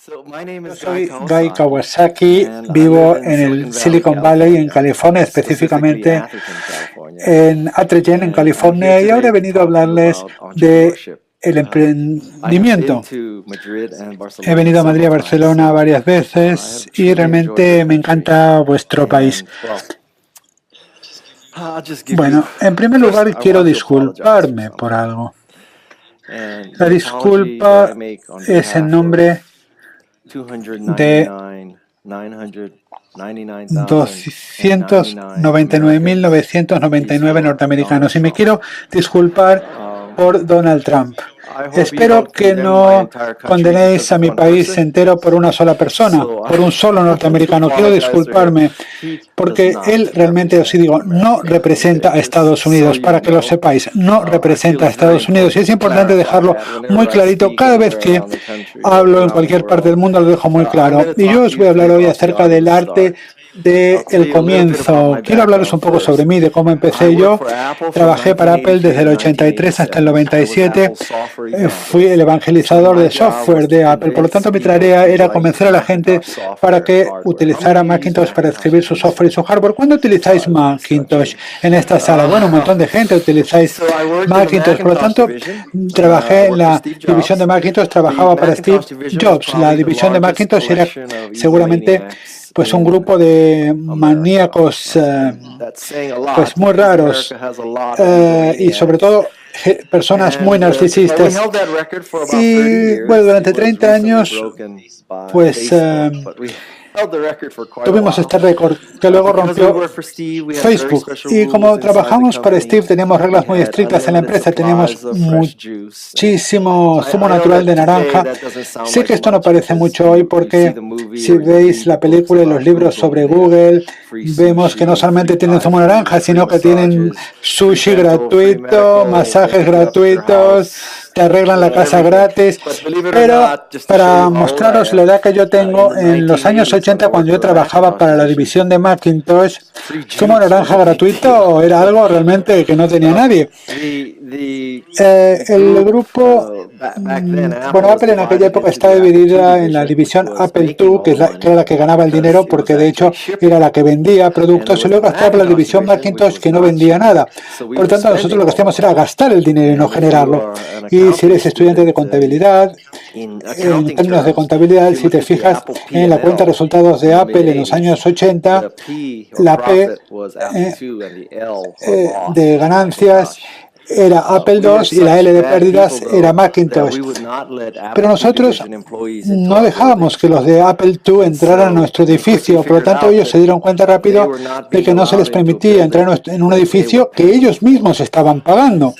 Yo soy Guy Kawasaki, vivo en el Silicon Valley, en California, específicamente en Atherton, en California, y ahora he venido a hablarles de el emprendimiento. He venido a Madrid y a Barcelona varias veces y realmente me encanta vuestro país. Bueno, en primer lugar quiero disculparme por algo. La disculpa es en nombre de 299.999 norteamericanos y me quiero disculpar por Donald Trump. Espero que no condenéis a mi país entero por una sola persona, por un solo norteamericano. Quiero disculparme porque él realmente, os digo, no representa a Estados Unidos, para que lo sepáis, no representa a Estados Unidos. Y es importante dejarlo muy clarito. Cada vez que hablo en cualquier parte del mundo lo dejo muy claro. Y yo os voy a hablar hoy acerca del arte del comienzo. Quiero hablaros un poco sobre mí, de cómo empecé yo. Trabajé para Apple desde el 83 hasta el 97. Fui el evangelizador de software de Apple. Por lo tanto, mi tarea era convencer a la gente para que utilizara Macintosh para escribir su software y su hardware. ¿Cuándo utilizáis Macintosh en esta sala? Bueno, un montón de gente utilizáis Macintosh. Por lo tanto, trabajé en la división de Macintosh, trabajaba para Steve Jobs. La división de Macintosh era seguramente pues un grupo de maníacos pues muy raros y sobre todo personas muy narcisistas. Y bueno, durante 30 años pues tuvimos este récord que luego rompió Facebook. Y como trabajamos para Steve, teníamos reglas muy estrictas en la empresa, teníamos muchísimo zumo natural de naranja. Sé que esto no parece mucho hoy porque si veis la película y los libros sobre Google, vemos que no solamente tienen zumo naranja, sino que tienen sushi gratuito, masajes gratuitos, te arreglan la casa gratis. Pero para mostraros la edad que yo tengo, en los años 80, cuando yo trabajaba para la división de Macintosh, zumo naranja gratuito era algo realmente que no tenía nadie. El grupo, bueno, Apple en aquella época estaba dividida en la división Apple II, que era la que ganaba el dinero, porque de hecho era la que vendía productos, y luego estaba la división Macintosh, que no vendía nada. Por lo tanto, nosotros lo que hacíamos era gastar el dinero y no generarlo. Y si eres estudiante de contabilidad, en términos de contabilidad, si te fijas en la cuenta de resultados de Apple en los años 80, la P de ganancias era Apple II y la L de pérdidas era Macintosh. Pero nosotros no dejábamos que los de Apple II entraran a nuestro edificio, por lo tanto ellos se dieron cuenta rápido de que no se les permitía entrar en un edificio que ellos mismos estaban pagando.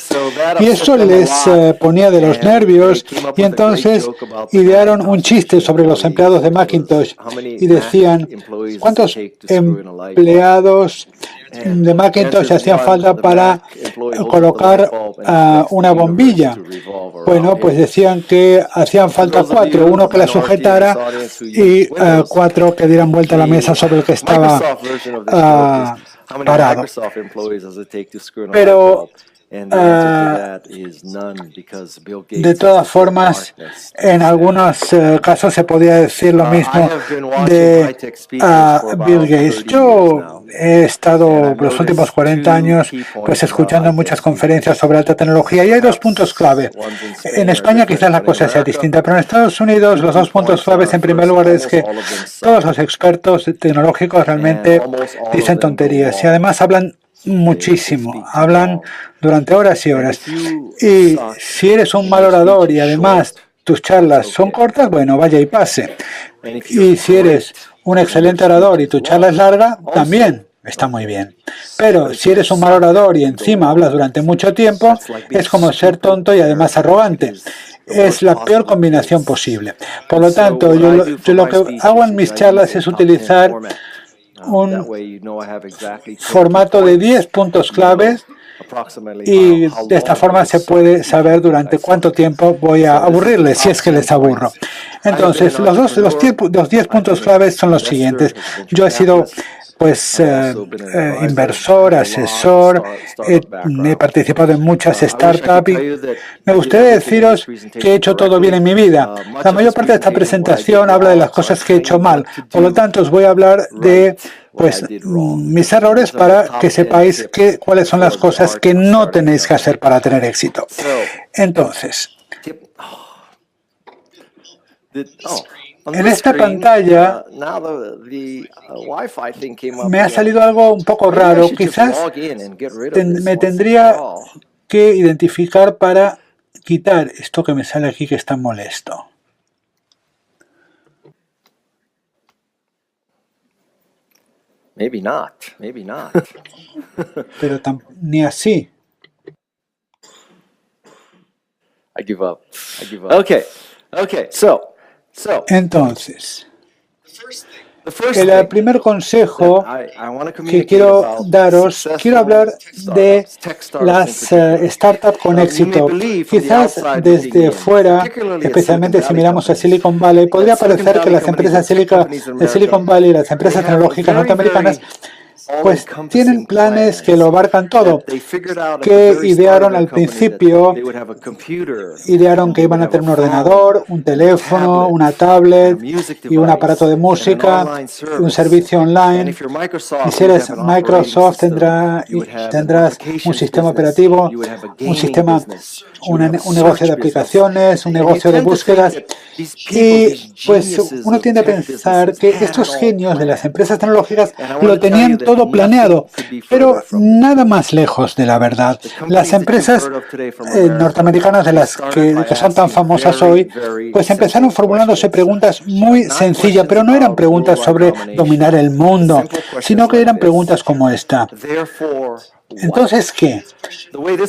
Y eso les ponía de los nervios y entonces idearon un chiste sobre los empleados de Macintosh y decían, ¿cuántos empleados de Macintosh hacían falta para colocar una bombilla? Bueno, pues decían que hacían falta 4, uno que la sujetara y 4 que dieran vuelta a la mesa sobre el que estaba parado. Pero de todas formas, en algunos casos se podía decir lo mismo de Bill Gates. Yo he estado los últimos 40 años pues escuchando muchas conferencias sobre alta tecnología y hay dos puntos clave. En España quizás la cosa sea distinta, pero en Estados Unidos los dos puntos claves en primer lugar es que todos los expertos tecnológicos realmente dicen tonterías y además hablan muchísimo, hablan durante horas y horas. Y si eres un mal orador y además tus charlas son cortas, bueno, vaya y pase. Y si eres un excelente orador y tu charla es larga, también está muy bien. Pero si eres un mal orador y encima hablas durante mucho tiempo, es como ser tonto y además arrogante. Es la peor combinación posible. Por lo tanto, yo lo que hago en mis charlas es utilizar un formato de 10 puntos claves y de esta forma se puede saber durante cuánto tiempo voy a aburrirles, si es que les aburro. Entonces, los 10 puntos claves son los siguientes. Yo he sido inversor, asesor, he participado en muchas startups y me gustaría deciros que he hecho todo bien en mi vida. La mayor parte de esta presentación habla de las cosas que he hecho mal. Por lo tanto, os voy a hablar de mis errores para que sepáis cuáles son las cosas que no tenéis que hacer para tener éxito. Entonces, en esta pantalla me ha salido algo un poco raro. Quizás me tendría que identificar para quitar esto que me sale aquí que está molesto. Maybe not. Pero ni así. I give up. Okay. Entonces, el primer consejo que quiero daros, quiero hablar de las startups con éxito. Quizás desde fuera, especialmente si miramos a Silicon Valley, podría parecer que las empresas de Silicon Valley y las empresas tecnológicas norteamericanas pues tienen planes que lo abarcan todo, que idearon al principio, idearon que iban a tener un ordenador, un teléfono, una tablet y un aparato de música, un servicio online. Y si eres Microsoft tendrás un sistema operativo, un negocio de aplicaciones, un negocio de búsquedas. Y pues uno tiende a pensar que estos genios de las empresas tecnológicas lo tenían todo planeado, pero nada más lejos de la verdad. Las empresas norteamericanas de las que son tan famosas hoy, pues empezaron formulándose preguntas muy sencillas, pero no eran preguntas sobre dominar el mundo, sino que eran preguntas como esta. Entonces, ¿qué?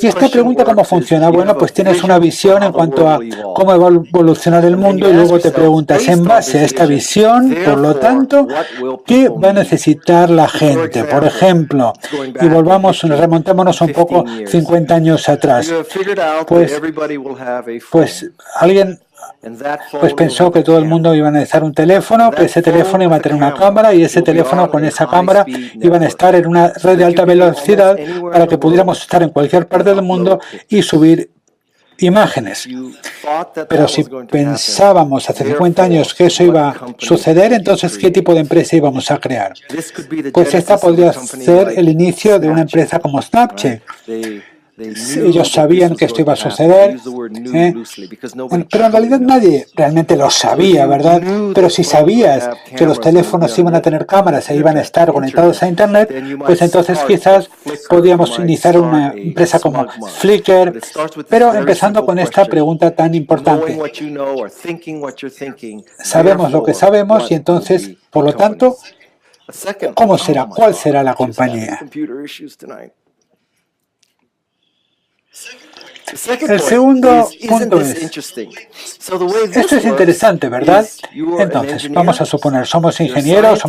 Y esta pregunta, ¿cómo funciona? Bueno, pues tienes una visión en cuanto a cómo va a evolucionar el mundo y luego te preguntas, en base a esta visión, por lo tanto, ¿qué va a necesitar la gente? Por ejemplo, y remontémonos un poco 50 años atrás. Pues alguien pensó que todo el mundo iba a necesitar un teléfono, que ese teléfono iba a tener una cámara y ese teléfono con esa cámara iban a estar en una red de alta velocidad para que pudiéramos estar en cualquier parte del mundo y subir imágenes. Pero si pensábamos hace 50 años que eso iba a suceder, entonces ¿qué tipo de empresa íbamos a crear? Pues esta podría ser el inicio de una empresa como Snapchat. Ellos sabían que esto iba a suceder, pero en realidad nadie realmente lo sabía, ¿verdad? Pero si sabías que los teléfonos iban a tener cámaras e iban a estar conectados a Internet, pues entonces quizás podíamos iniciar una empresa como Flickr, pero empezando con esta pregunta tan importante. Sabemos lo que sabemos y entonces, por lo tanto, ¿cómo será? ¿Cuál será la compañía? El segundo punto es, esto es interesante, ¿verdad? Entonces, vamos a suponer, somos ingenieros,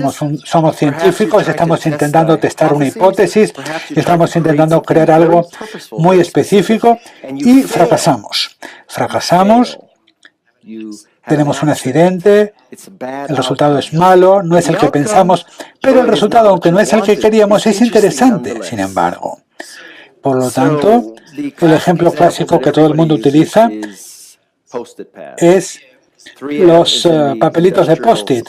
somos científicos, estamos intentando testar una hipótesis, estamos intentando crear algo muy específico y fracasamos. Tenemos un accidente, el resultado es malo, no es el que pensamos, pero el resultado, aunque no es el que queríamos, es interesante, sin embargo. Por lo tanto, el ejemplo clásico que todo el mundo utiliza es los papelitos de post-it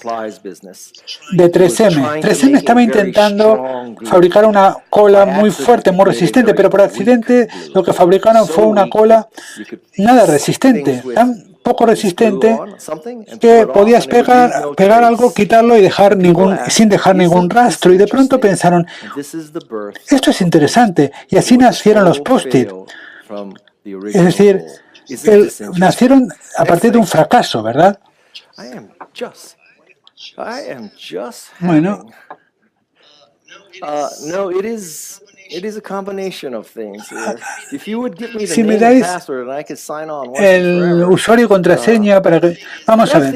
de 3M. 3M estaba intentando fabricar una cola muy fuerte, muy resistente, pero por accidente lo que fabricaron fue una cola nada resistente, tan poco resistente que podías pegar algo, quitarlo y sin dejar ningún rastro. Y de pronto pensaron, esto es interesante. Y así nacieron los post-it. Es decir, nacieron a partir de un fracaso, ¿verdad? Bueno. Si me dais el usuario y contraseña para que... Vamos a ver.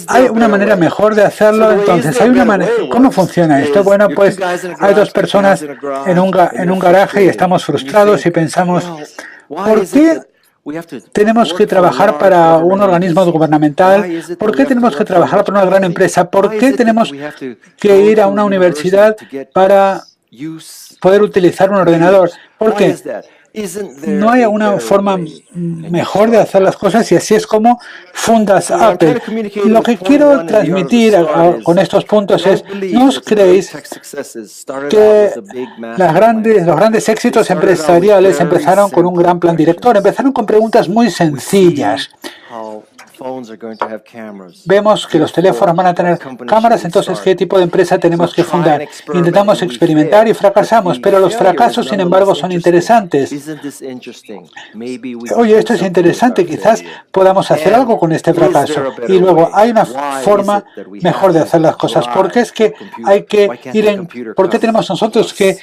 ¿Hay una manera mejor de hacerlo? Entonces, ¿cómo funciona esto? Bueno, pues hay dos personas en un garaje y estamos frustrados y pensamos, ¿por qué tenemos que trabajar para un organismo gubernamental? ¿Por qué tenemos que trabajar para una gran empresa? ¿Por qué tenemos que ir a una universidad para poder utilizar un ordenador? ¿Por qué? ¿No hay una forma mejor de hacer las cosas? Y así es como fundas Apple. Lo que quiero transmitir con estos puntos es, ¿no os creéis que los grandes éxitos empresariales empezaron con un gran plan director? Empezaron con preguntas muy sencillas. Vemos que los teléfonos van a tener cámaras, entonces, ¿qué tipo de empresa tenemos que fundar? Intentamos experimentar y fracasamos, pero los fracasos, sin embargo, son interesantes. Oye, esto es interesante, quizás podamos hacer algo con este fracaso. Y luego, hay una forma mejor de hacer las cosas. ¿Por qué es que hay que por qué tenemos nosotros que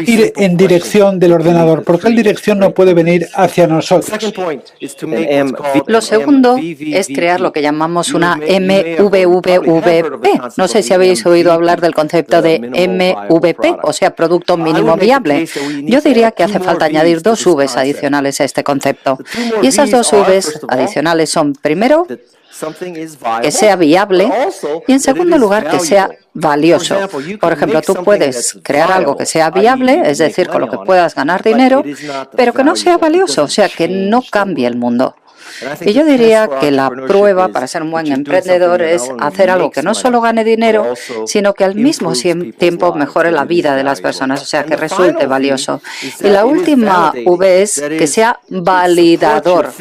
ir en dirección del ordenador? ¿Por qué la dirección no puede venir hacia nosotros? Lo segundo es crear lo que llamamos una MVVP. No sé si habéis oído hablar del concepto de MVP, o sea, Producto Mínimo Viable. Yo diría que hace falta añadir 2 Vs adicionales a este concepto. Y esas 2 Vs adicionales son, primero, que sea viable y, en segundo lugar, que sea valioso. Por ejemplo, tú puedes crear algo que sea viable, es decir, con lo que puedas ganar dinero, pero que no sea valioso, o sea, que no cambie el mundo. Y yo diría que la prueba para ser un buen emprendedor es hacer algo que no solo gane dinero, sino que al mismo tiempo mejore la vida de las personas, o sea, que resulte valioso. Y la última V es que sea validador,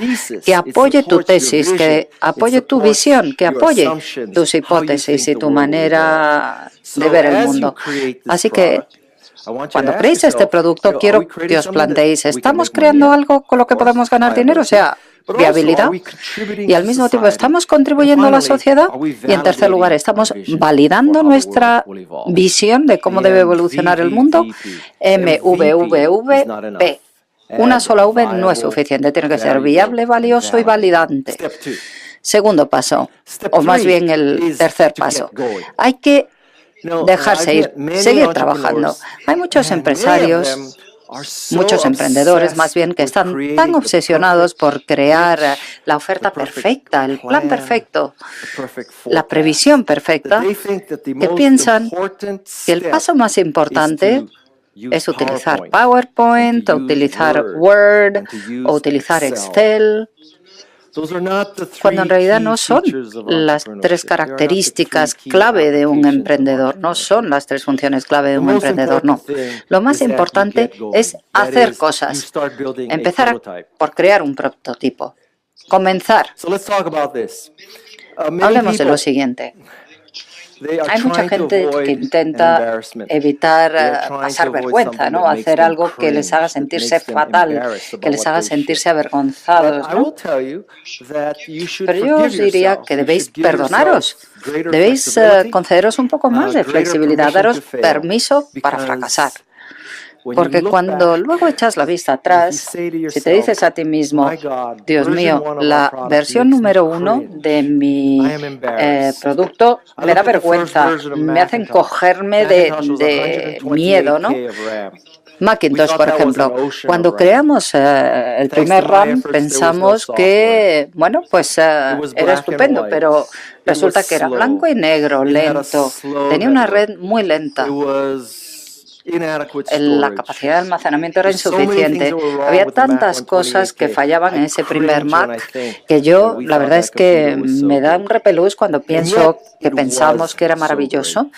que apoye tu tesis, que apoye tu visión, que apoye tus hipótesis y tu manera de ver el mundo. Así que cuando creéis este producto, quiero que os planteéis, ¿estamos creando algo con lo que podemos ganar dinero? O sea, viabilidad, y al mismo tiempo estamos contribuyendo a la sociedad, y en tercer lugar estamos validando nuestra visión de cómo debe evolucionar el mundo. MVVP. Una sola V no es suficiente, tiene que ser viable, valioso y validante. Segundo paso, o más bien el tercer paso, hay que dejarse ir, seguir trabajando. Hay muchos empresarios, muchos emprendedores más bien, que están tan obsesionados por crear la oferta perfecta, el plan perfecto, la previsión perfecta, que piensan que el paso más importante es utilizar PowerPoint, o utilizar Word, o utilizar Excel, cuando en realidad no son las 3 características clave de un emprendedor, no son las 3 funciones clave de un emprendedor, no. Lo más importante es hacer cosas, empezar por crear un prototipo, comenzar. Hablemos de lo siguiente. Hay mucha gente que intenta evitar pasar vergüenza, ¿no? Hacer algo que les haga sentirse fatal, que les haga sentirse avergonzados, ¿no? Pero yo os diría que debéis perdonaros, debéis concederos un poco más de flexibilidad, daros permiso para fracasar. Porque cuando luego echas la vista atrás, si te dices a ti mismo, Dios mío, la versión número 1 de mi producto me da vergüenza, me hace encogerme de miedo, ¿no? Macintosh, por ejemplo, cuando creamos el primer RAM pensamos que, bueno, pues era estupendo, pero resulta que era blanco y negro, lento, tenía una red muy lenta. La capacidad de almacenamiento era insuficiente. Había tantas cosas que fallaban en ese primer Mac que yo, la verdad es que me da un repelús cuando pienso que pensamos que era maravilloso.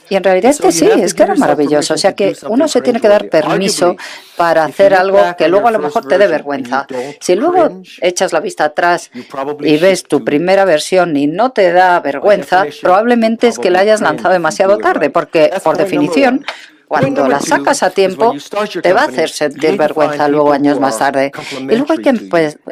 Y en realidad es que sí, es que era maravilloso. O sea que uno se tiene que dar permiso para hacer algo que luego a lo mejor te dé vergüenza. Si luego echas la vista atrás y ves tu primera versión y no te da vergüenza, probablemente es que la hayas lanzado demasiado tarde, porque por definición, cuando la sacas a tiempo, te va a hacer sentir vergüenza luego años más tarde. Y luego hay que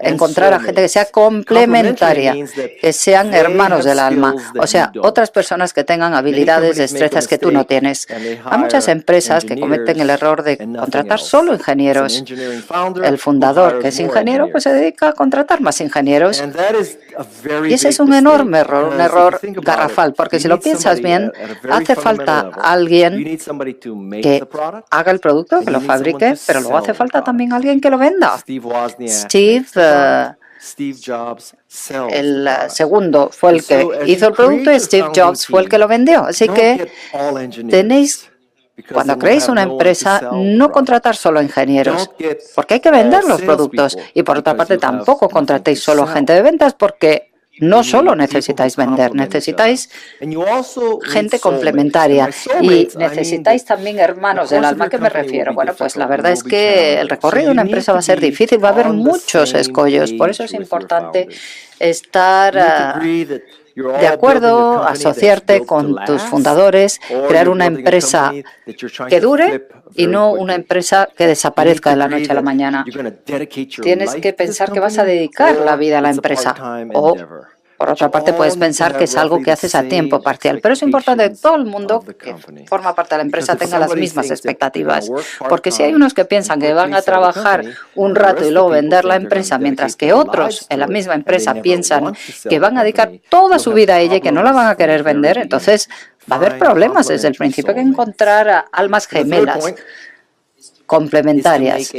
encontrar a gente que sea complementaria, que sean hermanos del alma, o sea, otras personas que tengan habilidades, destrezas que tú no tienes. Hay muchas empresas que cometen el error de contratar solo ingenieros. El fundador, que es ingeniero, pues se dedica a contratar más ingenieros. Y ese es un enorme error, un error garrafal, porque si lo piensas bien, hace falta alguien que haga el producto, que lo fabrique, pero luego hace falta también alguien que lo venda. El segundo fue el que hizo el producto y Steve Jobs fue el que lo vendió. Así que tenéis, cuando creéis una empresa, no contratar solo ingenieros, porque hay que vender los productos. Y por otra parte, tampoco contratéis solo gente de ventas, porque no solo necesitáis vender, necesitáis gente complementaria y necesitáis también hermanos del alma. ¿A qué me refiero? Bueno, pues la verdad es que el recorrido de una empresa va a ser difícil, va a haber muchos escollos. Por eso es importante estar de acuerdo, asociarte con tus fundadores, crear una empresa que dure y no una empresa que desaparezca de la noche a la mañana. Tienes que pensar que vas a dedicar la vida a la empresa o, por otra parte, puedes pensar que es algo que haces a tiempo parcial. Pero es importante que todo el mundo que forma parte de la empresa tenga las mismas expectativas. Porque si hay unos que piensan que van a trabajar un rato y luego vender la empresa, mientras que otros en la misma empresa piensan que van a dedicar toda su vida a ella y que no la van a querer vender, entonces va a haber problemas desde el principio. Hay que encontrar almas gemelas complementarias.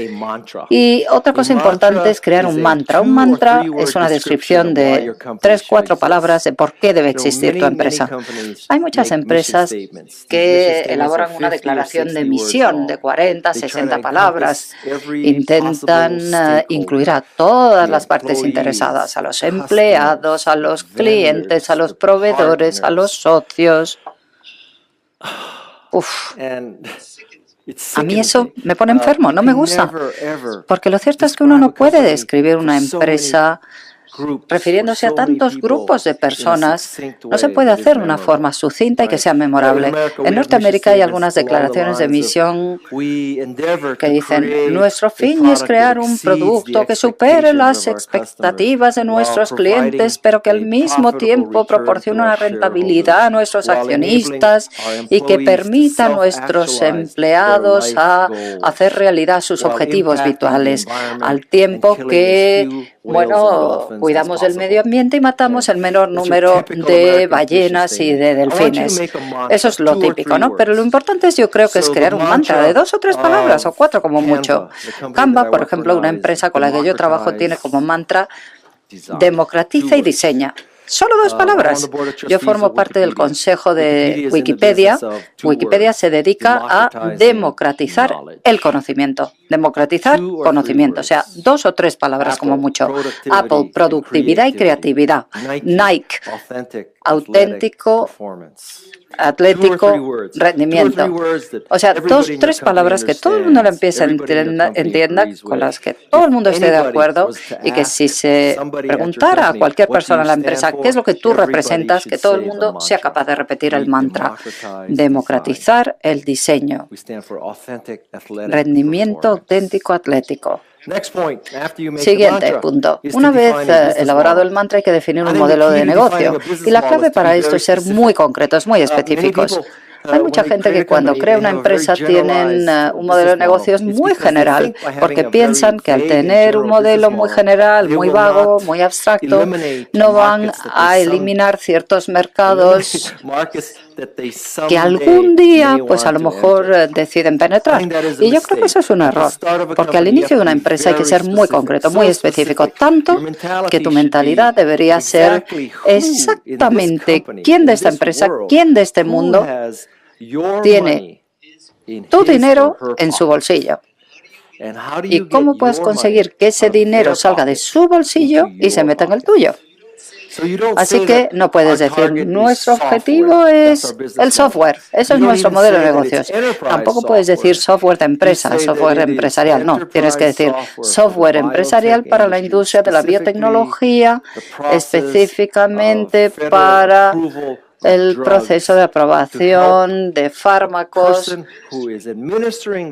Y otra cosa importante es crear un mantra. Un mantra es una descripción de 3-4 palabras de por qué debe existir tu empresa. Hay muchas empresas que elaboran una declaración de misión de 40, 60 palabras. Intentan incluir a todas las partes interesadas, a los empleados, a los clientes, a los proveedores, a los socios. A mí eso me pone enfermo, no me gusta. Porque lo cierto es que uno no puede describir una empresa refiriéndose a tantos grupos de personas. No se puede hacer de una forma sucinta y que sea memorable. En Norteamérica hay algunas declaraciones de misión que dicen: nuestro fin es crear un producto que supere las expectativas de nuestros clientes, pero que al mismo tiempo proporcione una rentabilidad a nuestros accionistas y que permita a nuestros empleados a hacer realidad sus objetivos vitales, al tiempo que, cuidamos del medio ambiente y matamos el menor número de ballenas y de delfines. Eso es lo típico, ¿no? Pero lo importante es, yo creo que es crear un mantra de 2 o 3 palabras o 4 como mucho. Canva, por ejemplo, una empresa con la que yo trabajo, tiene como mantra: democratiza y diseña. Solo 2 palabras. Yo formo parte del consejo de Wikipedia. Wikipedia se dedica a democratizar el conocimiento. Democratizar conocimiento. O sea, 2 o 3 palabras como mucho. Apple, productividad y creatividad. Nike, auténtico, atlético, rendimiento. O sea, 2 o 3 palabras que todo el mundo lo empiece a entienda, con las que todo el mundo esté de acuerdo, y que si se preguntara a cualquier persona en la empresa qué es lo que tú representas, que todo el mundo sea capaz de repetir el mantra: democratizar el diseño. Rendimiento auténtico, atlético. Siguiente punto. Una vez elaborado el mantra, hay que definir un modelo de negocio. Y la clave para esto es ser muy concretos, muy específicos. Hay mucha gente que cuando crea una empresa tienen un modelo de negocios muy general, porque piensan que al tener un modelo muy general, muy vago, muy abstracto, no van a eliminar ciertos mercados que algún día, pues a lo mejor deciden penetrar. Y yo creo que eso es un error, porque al inicio de una empresa hay que ser muy concreto, muy específico, tanto que tu mentalidad debería ser exactamente quién de esta empresa, quién de este mundo tiene tu dinero en su bolsillo. ¿Y cómo puedes conseguir que ese dinero salga de su bolsillo y se meta en el tuyo? Así que no puedes decir: nuestro objetivo es el software, eso es nuestro modelo de negocios. Tampoco puedes decir software de empresa, software empresarial. No, tienes que decir software empresarial para la industria de la biotecnología, específicamente para el proceso de aprobación de fármacos,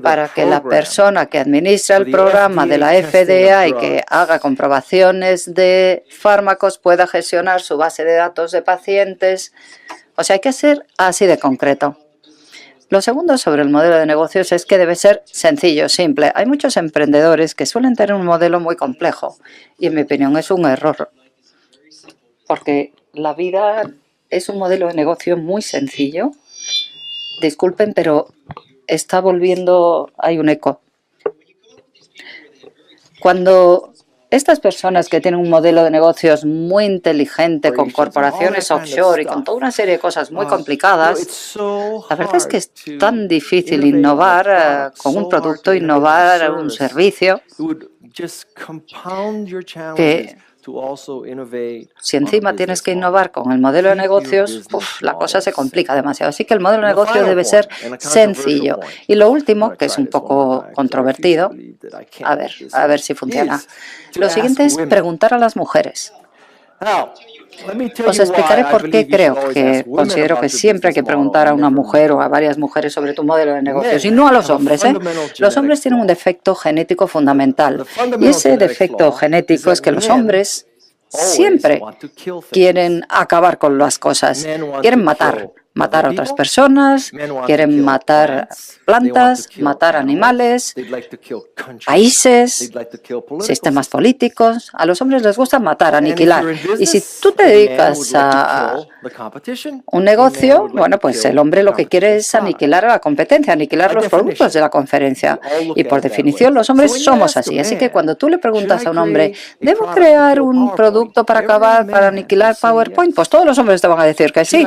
para que la persona que administra el programa de la FDA y que haga comprobaciones de fármacos pueda gestionar su base de datos de pacientes. O sea, hay que ser así de concreto. Lo segundo sobre el modelo de negocios es que debe ser sencillo, simple. Hay muchos emprendedores que suelen tener un modelo muy complejo y, en mi opinión, es un error, porque la vida es un modelo de negocio muy sencillo. Disculpen, pero está volviendo, hay un eco. Cuando estas personas que tienen un modelo de negocios muy inteligente, con corporaciones offshore y con toda una serie de cosas muy complicadas, la verdad es que es tan difícil innovar con un producto, innovar un servicio, que si encima tienes que innovar con el modelo de negocios, la cosa se complica demasiado. Así que el modelo de negocio debe ser sencillo. Y lo último, que es un poco controvertido, a ver si funciona. Lo siguiente es preguntar a las mujeres. Os explicaré por qué considero que siempre hay que preguntar a una mujer o a varias mujeres sobre tu modelo de negocios, y no a los hombres. Los hombres tienen un defecto genético fundamental, y ese defecto genético es que los hombres siempre quieren acabar con las cosas, quieren matar a otras personas, quieren matar plantas, matar animales, países, sistemas políticos. A los hombres les gusta matar, aniquilar. Y si tú te dedicas a un negocio, bueno, pues el hombre lo que quiere es aniquilar a la competencia, aniquilar los productos de la competencia. Y por definición los hombres somos así. Así que cuando tú le preguntas a un hombre, ¿debo crear un producto para acabar, para aniquilar PowerPoint? Pues todos los hombres te van a decir que sí.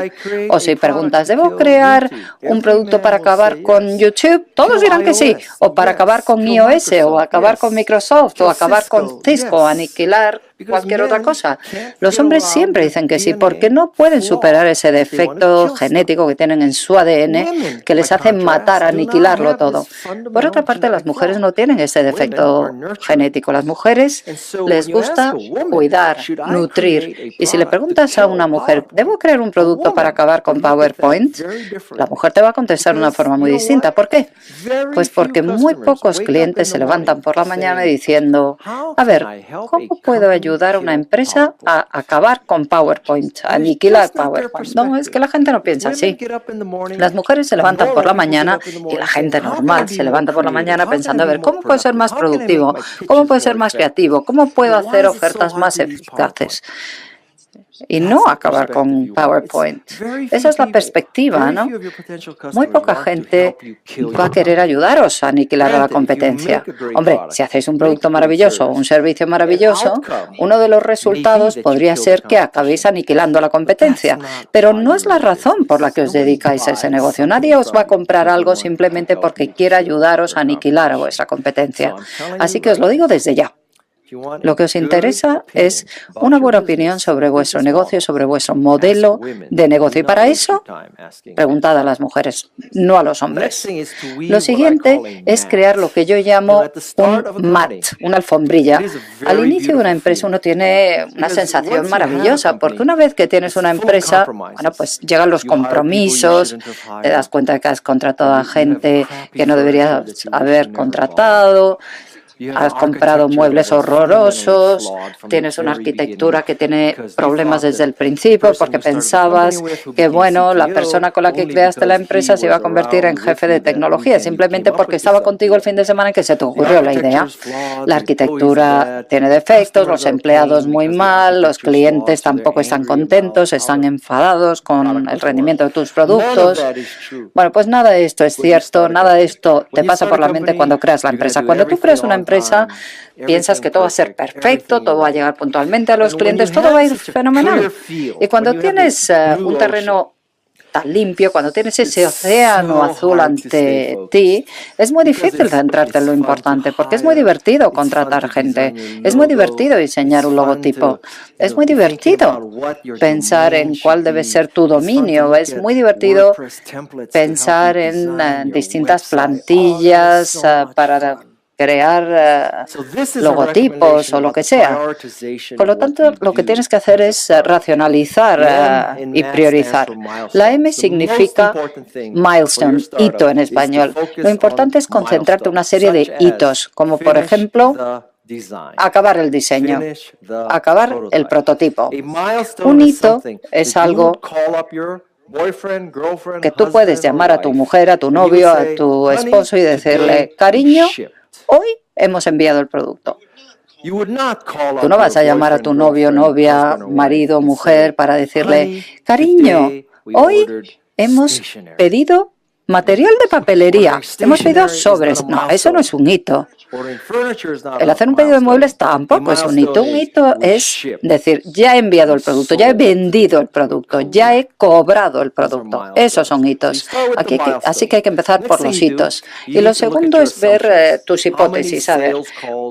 O si preguntas, ¿debo crear un producto para acabar con YouTube? Todos dirán que sí. O para acabar con iOS, o acabar con Microsoft, o acabar con Cisco, aniquilar cualquier otra cosa. Los hombres siempre dicen que sí, porque no pueden superar ese defecto genético que tienen en su ADN, que les hace matar, aniquilarlo todo. Por otra parte, las mujeres no tienen ese defecto genético. Las mujeres les gusta cuidar, nutrir. Y si le preguntas a una mujer, ¿debo crear un producto para acabar con PowerPoint? La mujer te va a contestar de una forma muy distinta. ¿Por qué? Pues porque muy pocos clientes se levantan por la mañana diciendo, a ver, ¿cómo puedo ayudar a una empresa a acabar con PowerPoint, a aniquilar PowerPoint? No, es que la gente no piensa así. Las mujeres se levantan por la mañana, y la gente normal se levanta por la mañana pensando, a ver, ¿cómo puedo ser más productivo? ¿Cómo puedo ser más creativo? ¿Cómo puedo hacer ofertas más eficaces? Y no acabar con PowerPoint. Esa es la perspectiva, ¿no? Muy poca gente va a querer ayudaros a aniquilar a la competencia. Hombre, si hacéis un producto maravilloso o un servicio maravilloso, uno de los resultados podría ser que acabéis aniquilando a la competencia. Pero no es la razón por la que os dedicáis a ese negocio. Nadie os va a comprar algo simplemente porque quiera ayudaros a aniquilar a vuestra competencia. Así que os lo digo desde ya. Lo que os interesa es una buena opinión sobre vuestro negocio, sobre vuestro modelo de negocio. Y para eso, preguntad a las mujeres, no a los hombres. Lo siguiente es crear lo que yo llamo un mat, una alfombrilla. Al inicio de una empresa uno tiene una sensación maravillosa, porque una vez que tienes una empresa, bueno, pues llegan los compromisos, te das cuenta de que has contratado a gente que no deberías haber contratado. Has comprado muebles horrorosos, tienes una arquitectura que tiene problemas desde el principio porque pensabas que, bueno, la persona con la que creaste la empresa se iba a convertir en jefe de tecnología, simplemente porque estaba contigo el fin de semana en que se te ocurrió la idea. La arquitectura tiene defectos, los empleados muy mal, los clientes tampoco están contentos, están enfadados con el rendimiento de tus productos. Bueno, pues nada de esto es cierto, nada de esto te pasa por la mente cuando creas la empresa. Cuando tú creas una empresa, piensas que todo va a ser perfecto, todo va a llegar puntualmente a los clientes, todo va a ir fenomenal. Y cuando tienes un terreno tan limpio, cuando tienes ese océano azul ante ti, es muy difícil centrarte en lo importante, porque es muy divertido contratar gente, es muy divertido diseñar un logotipo, es muy divertido pensar en cuál debe ser tu dominio, es muy divertido pensar en distintas plantillas para crear logotipos o lo que sea. Por lo tanto, lo que tienes que hacer es racionalizar y priorizar. La M significa milestone, hito en español. Lo importante es concentrarte en una serie de hitos, como por ejemplo, acabar el diseño, acabar el prototipo. Un hito es algo que tú puedes llamar a tu mujer, a tu novio, a tu esposo y decirle, cariño, hoy hemos enviado el producto. Tú no vas a llamar a tu novio, novia, marido, mujer para decirle, cariño, hoy hemos pedido Material de papelería. Hemos pedido sobres. No, eso no es un hito. El hacer un pedido de muebles tampoco es un hito. Un hito es decir, ya he enviado el producto, ya he vendido el producto, ya he cobrado el producto. Esos son hitos. Así que hay que empezar por los hitos. Y lo segundo es ver tus hipótesis, a ver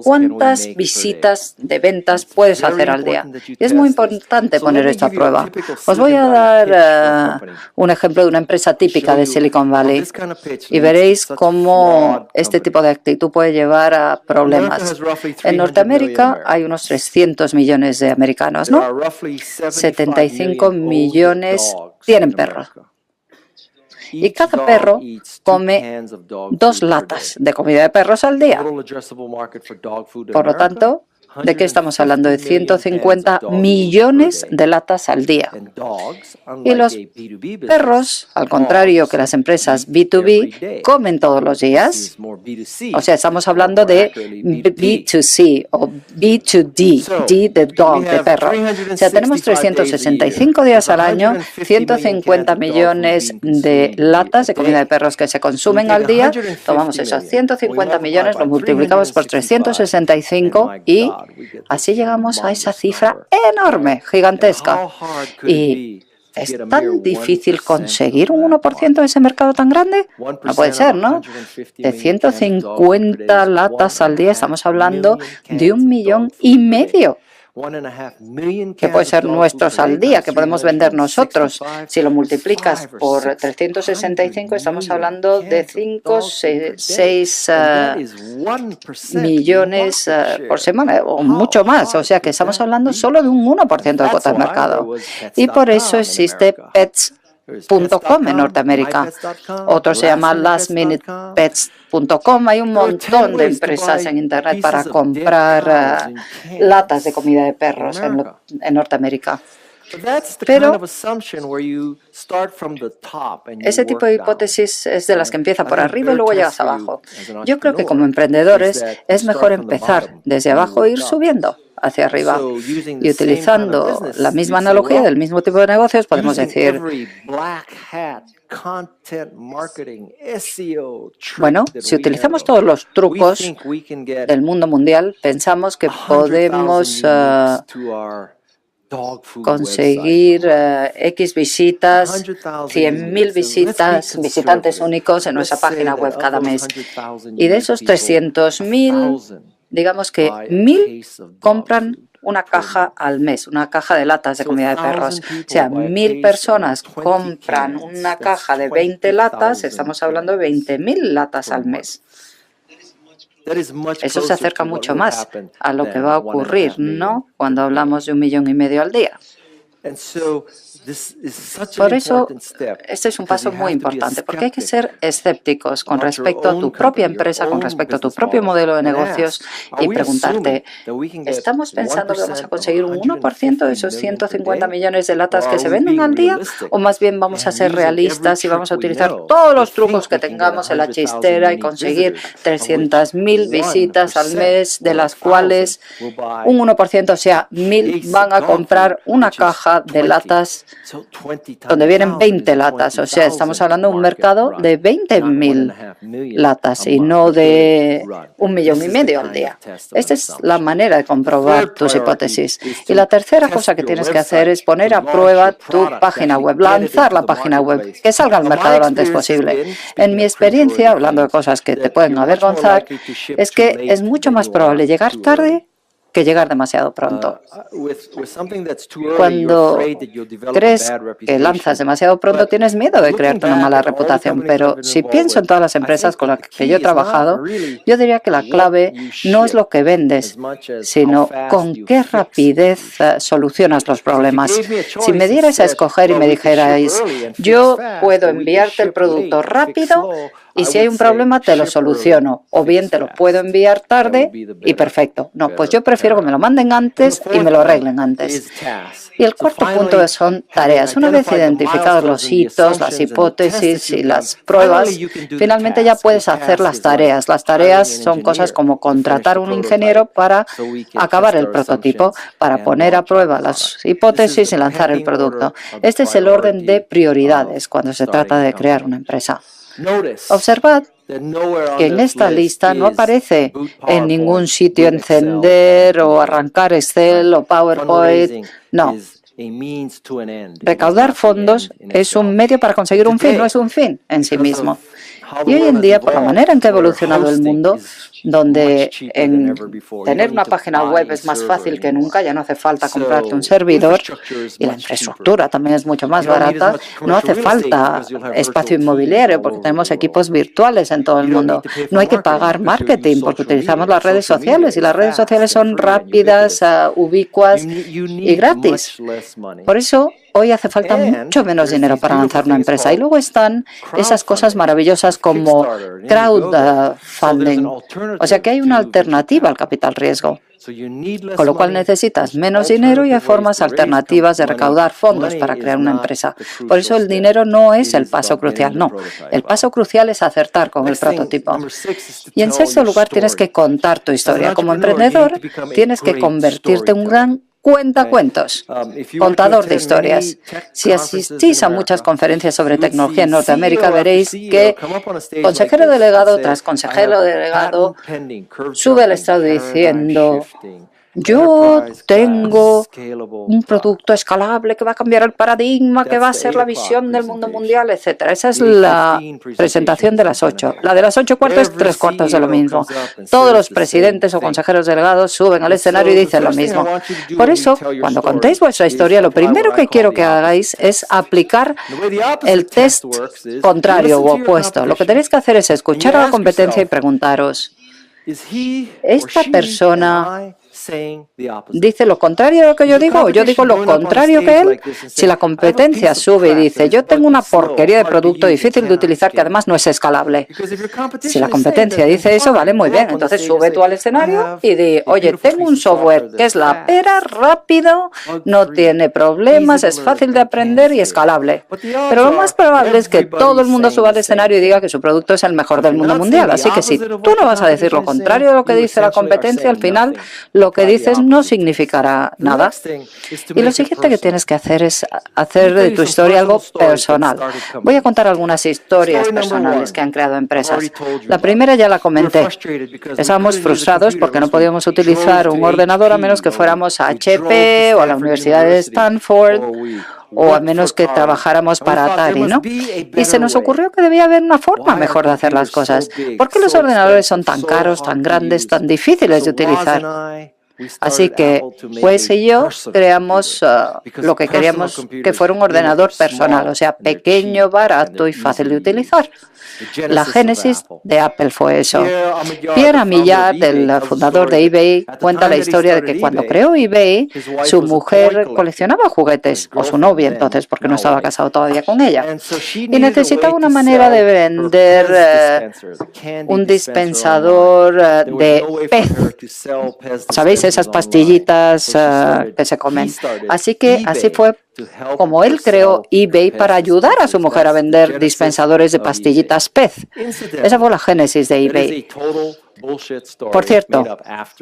cuántas visitas de ventas puedes hacer al día. Y es muy importante poner esto a prueba. Os voy a dar un ejemplo de una empresa típica de Silicon Valley y veréis cómo este tipo de actitud puede llevar a problemas. En Norteamérica hay unos 300 millones de americanos, ¿no? 75 millones tienen perros. Y cada perro come 2 latas de comida de perros al día. Por lo tanto, ¿de qué estamos hablando? De 150 millones de latas al día. Y los perros, al contrario que las empresas B2B, comen todos los días. O sea, estamos hablando de B2C o B2D, D de dog, de perro. O sea, tenemos 365 días al año, 150 millones de latas de comida de perros que se consumen al día. Tomamos esos 150 millones, lo multiplicamos por 365 y así llegamos a esa cifra enorme, gigantesca. Y ¿es tan difícil conseguir un 1% de ese mercado tan grande? No puede ser, ¿no? De 150 latas al día estamos hablando de 1,5 millones, que puede ser nuestros al día, que podemos vender nosotros. Si lo multiplicas por 365, estamos hablando de 5, 6 millones por semana, o mucho más. O sea que estamos hablando solo de un 1% de cuota de mercado. Y por eso existe Pets.com en Norteamérica. Otro se llama lastminutepets.com. Hay un montón de empresas en Internet para comprar latas de comida de perros en Norteamérica. Pero ese tipo de hipótesis es de las que empieza por arriba y luego llegas abajo. Yo creo que como emprendedores es mejor empezar desde abajo e ir subiendo hacia arriba. Y utilizando la misma analogía del mismo tipo de negocios, podemos decir, bueno, si utilizamos todos los trucos del mundo mundial, pensamos que podemos conseguir X visitas, 100.000 visitantes únicos en nuestra página web cada mes. Y de esos 300.000, digamos que 1.000 compran una caja al mes, una caja de latas de comida de perros. O sea, 1.000 personas compran una caja de 20 latas, estamos hablando de 20.000 latas al mes. Eso se acerca mucho más a lo que va a ocurrir, ¿no?, cuando hablamos de 1,5 millones al día. Por eso, este es un paso muy importante, porque hay que ser escépticos con respecto a tu propia empresa, con respecto a tu propio modelo de negocios y preguntarte, ¿estamos pensando que vamos a conseguir un 1% de esos 150 millones de latas que se venden al día? ¿O más bien vamos a ser realistas y vamos a utilizar todos los trucos que tengamos en la chistera y conseguir 300.000 visitas al mes, de las cuales un 1%, o sea, 1.000 van a comprar una caja de latas donde vienen 20 latas? O sea, estamos hablando de un mercado de 20.000 latas y no de 1,5 millones al día. Esta es la manera de comprobar tus hipótesis. Y la tercera cosa que tienes que hacer es poner a prueba tu página web, lanzar la página web, que salga al mercado lo antes posible. En mi experiencia, hablando de cosas que te pueden avergonzar, es que es mucho más probable llegar tarde que llegar demasiado pronto. Cuando crees que lanzas demasiado pronto, tienes miedo de crearte una mala reputación, pero si pienso en todas las empresas con las que yo he trabajado, yo diría que la clave no es lo que vendes, sino con qué rapidez solucionas los problemas. Si me dierais a escoger y me dijerais, yo puedo enviarte el producto rápido y si hay un problema te lo soluciono, o bien te lo puedo enviar tarde y perfecto. No, pues yo prefiero que me lo manden antes y me lo arreglen antes. Y el cuarto punto son tareas. Una vez identificados los hitos, las hipótesis y las pruebas, finalmente ya puedes hacer las tareas. Las tareas son cosas como contratar a un ingeniero para acabar el prototipo, para poner a prueba las hipótesis y lanzar el producto. Este es el orden de prioridades cuando se trata de crear una empresa. Observad que en esta lista no aparece en ningún sitio encender o arrancar Excel o PowerPoint. No. Recaudar fondos es un medio para conseguir un fin, no es un fin en sí mismo. Y hoy en día, por la manera en que ha evolucionado el mundo, donde tener una página web es más fácil que nunca, ya no hace falta comprarte un servidor y la infraestructura también es mucho más barata, no hace falta espacio inmobiliario porque tenemos equipos virtuales en todo el mundo. No hay que pagar marketing porque utilizamos las redes sociales y las redes sociales son rápidas, ubicuas y gratis. Por eso, hoy hace falta mucho menos dinero para lanzar una empresa. Y luego están esas cosas maravillosas como crowdfunding. O sea que hay una alternativa al capital riesgo. Con lo cual necesitas menos dinero y hay formas alternativas de recaudar fondos para crear una empresa. Por eso el dinero no es el paso crucial, no. El paso crucial es acertar con el prototipo. Y en sexto lugar tienes que contar tu historia. Como emprendedor tienes que convertirte en un gran cuentacuentos, contador de historias. Si asistís a muchas conferencias sobre tecnología en Norteamérica, veréis que consejero delegado tras consejero delegado sube al estrado diciendo: yo tengo un producto escalable que va a cambiar el paradigma, que va a ser la visión del mundo mundial, etcétera. Esa es la presentación de las 8. La de las 8:15 es 3/4 de lo mismo. Todos los presidentes o consejeros delegados suben al escenario y dicen lo mismo. Por eso, cuando contéis vuestra historia, lo primero que quiero que hagáis es aplicar el test contrario o opuesto. Lo que tenéis que hacer es escuchar a la competencia y preguntaros: ¿esta persona dice lo contrario de lo que yo digo o yo digo lo contrario que él? Si la competencia sube y dice: yo tengo una porquería de producto difícil de utilizar que además no es escalable. Si la competencia dice eso, vale, muy bien. Entonces sube tú al escenario y di: oye, tengo un software que es la pera, rápido, no tiene problemas, es fácil de aprender y escalable. Pero lo más probable es que todo el mundo suba al escenario y diga que su producto es el mejor del mundo mundial. Así que si tú no vas a decir lo contrario de lo que dice la competencia, al final lo que dices no significará nada. Y lo siguiente que tienes que hacer es hacer de tu historia algo personal. Voy a contar algunas historias personales que han creado empresas. La primera ya la comenté. Estábamos frustrados porque no podíamos utilizar un ordenador a menos que fuéramos a HP o a la Universidad de Stanford o a menos que trabajáramos para Atari, ¿no? Y se nos ocurrió que debía haber una forma mejor de hacer las cosas. ¿Por qué los ordenadores son tan caros, tan grandes, tan difíciles de utilizar? Así que Wes y yo creamos lo que queríamos que fuera un ordenador personal, o sea, pequeño, barato y fácil de utilizar. La génesis de Apple fue eso. Pierre Amillard, el fundador de eBay, cuenta la historia de que cuando creó eBay, su mujer coleccionaba juguetes, o su novia entonces, porque no estaba casado todavía con ella, y necesitaba una manera de vender un dispensador de pez. ¿Sabéis? Esas pastillitas que se comen. Así que así fue como él creó eBay para ayudar a su mujer a vender dispensadores de pastillitas pez. Esa fue la génesis de eBay. Por cierto,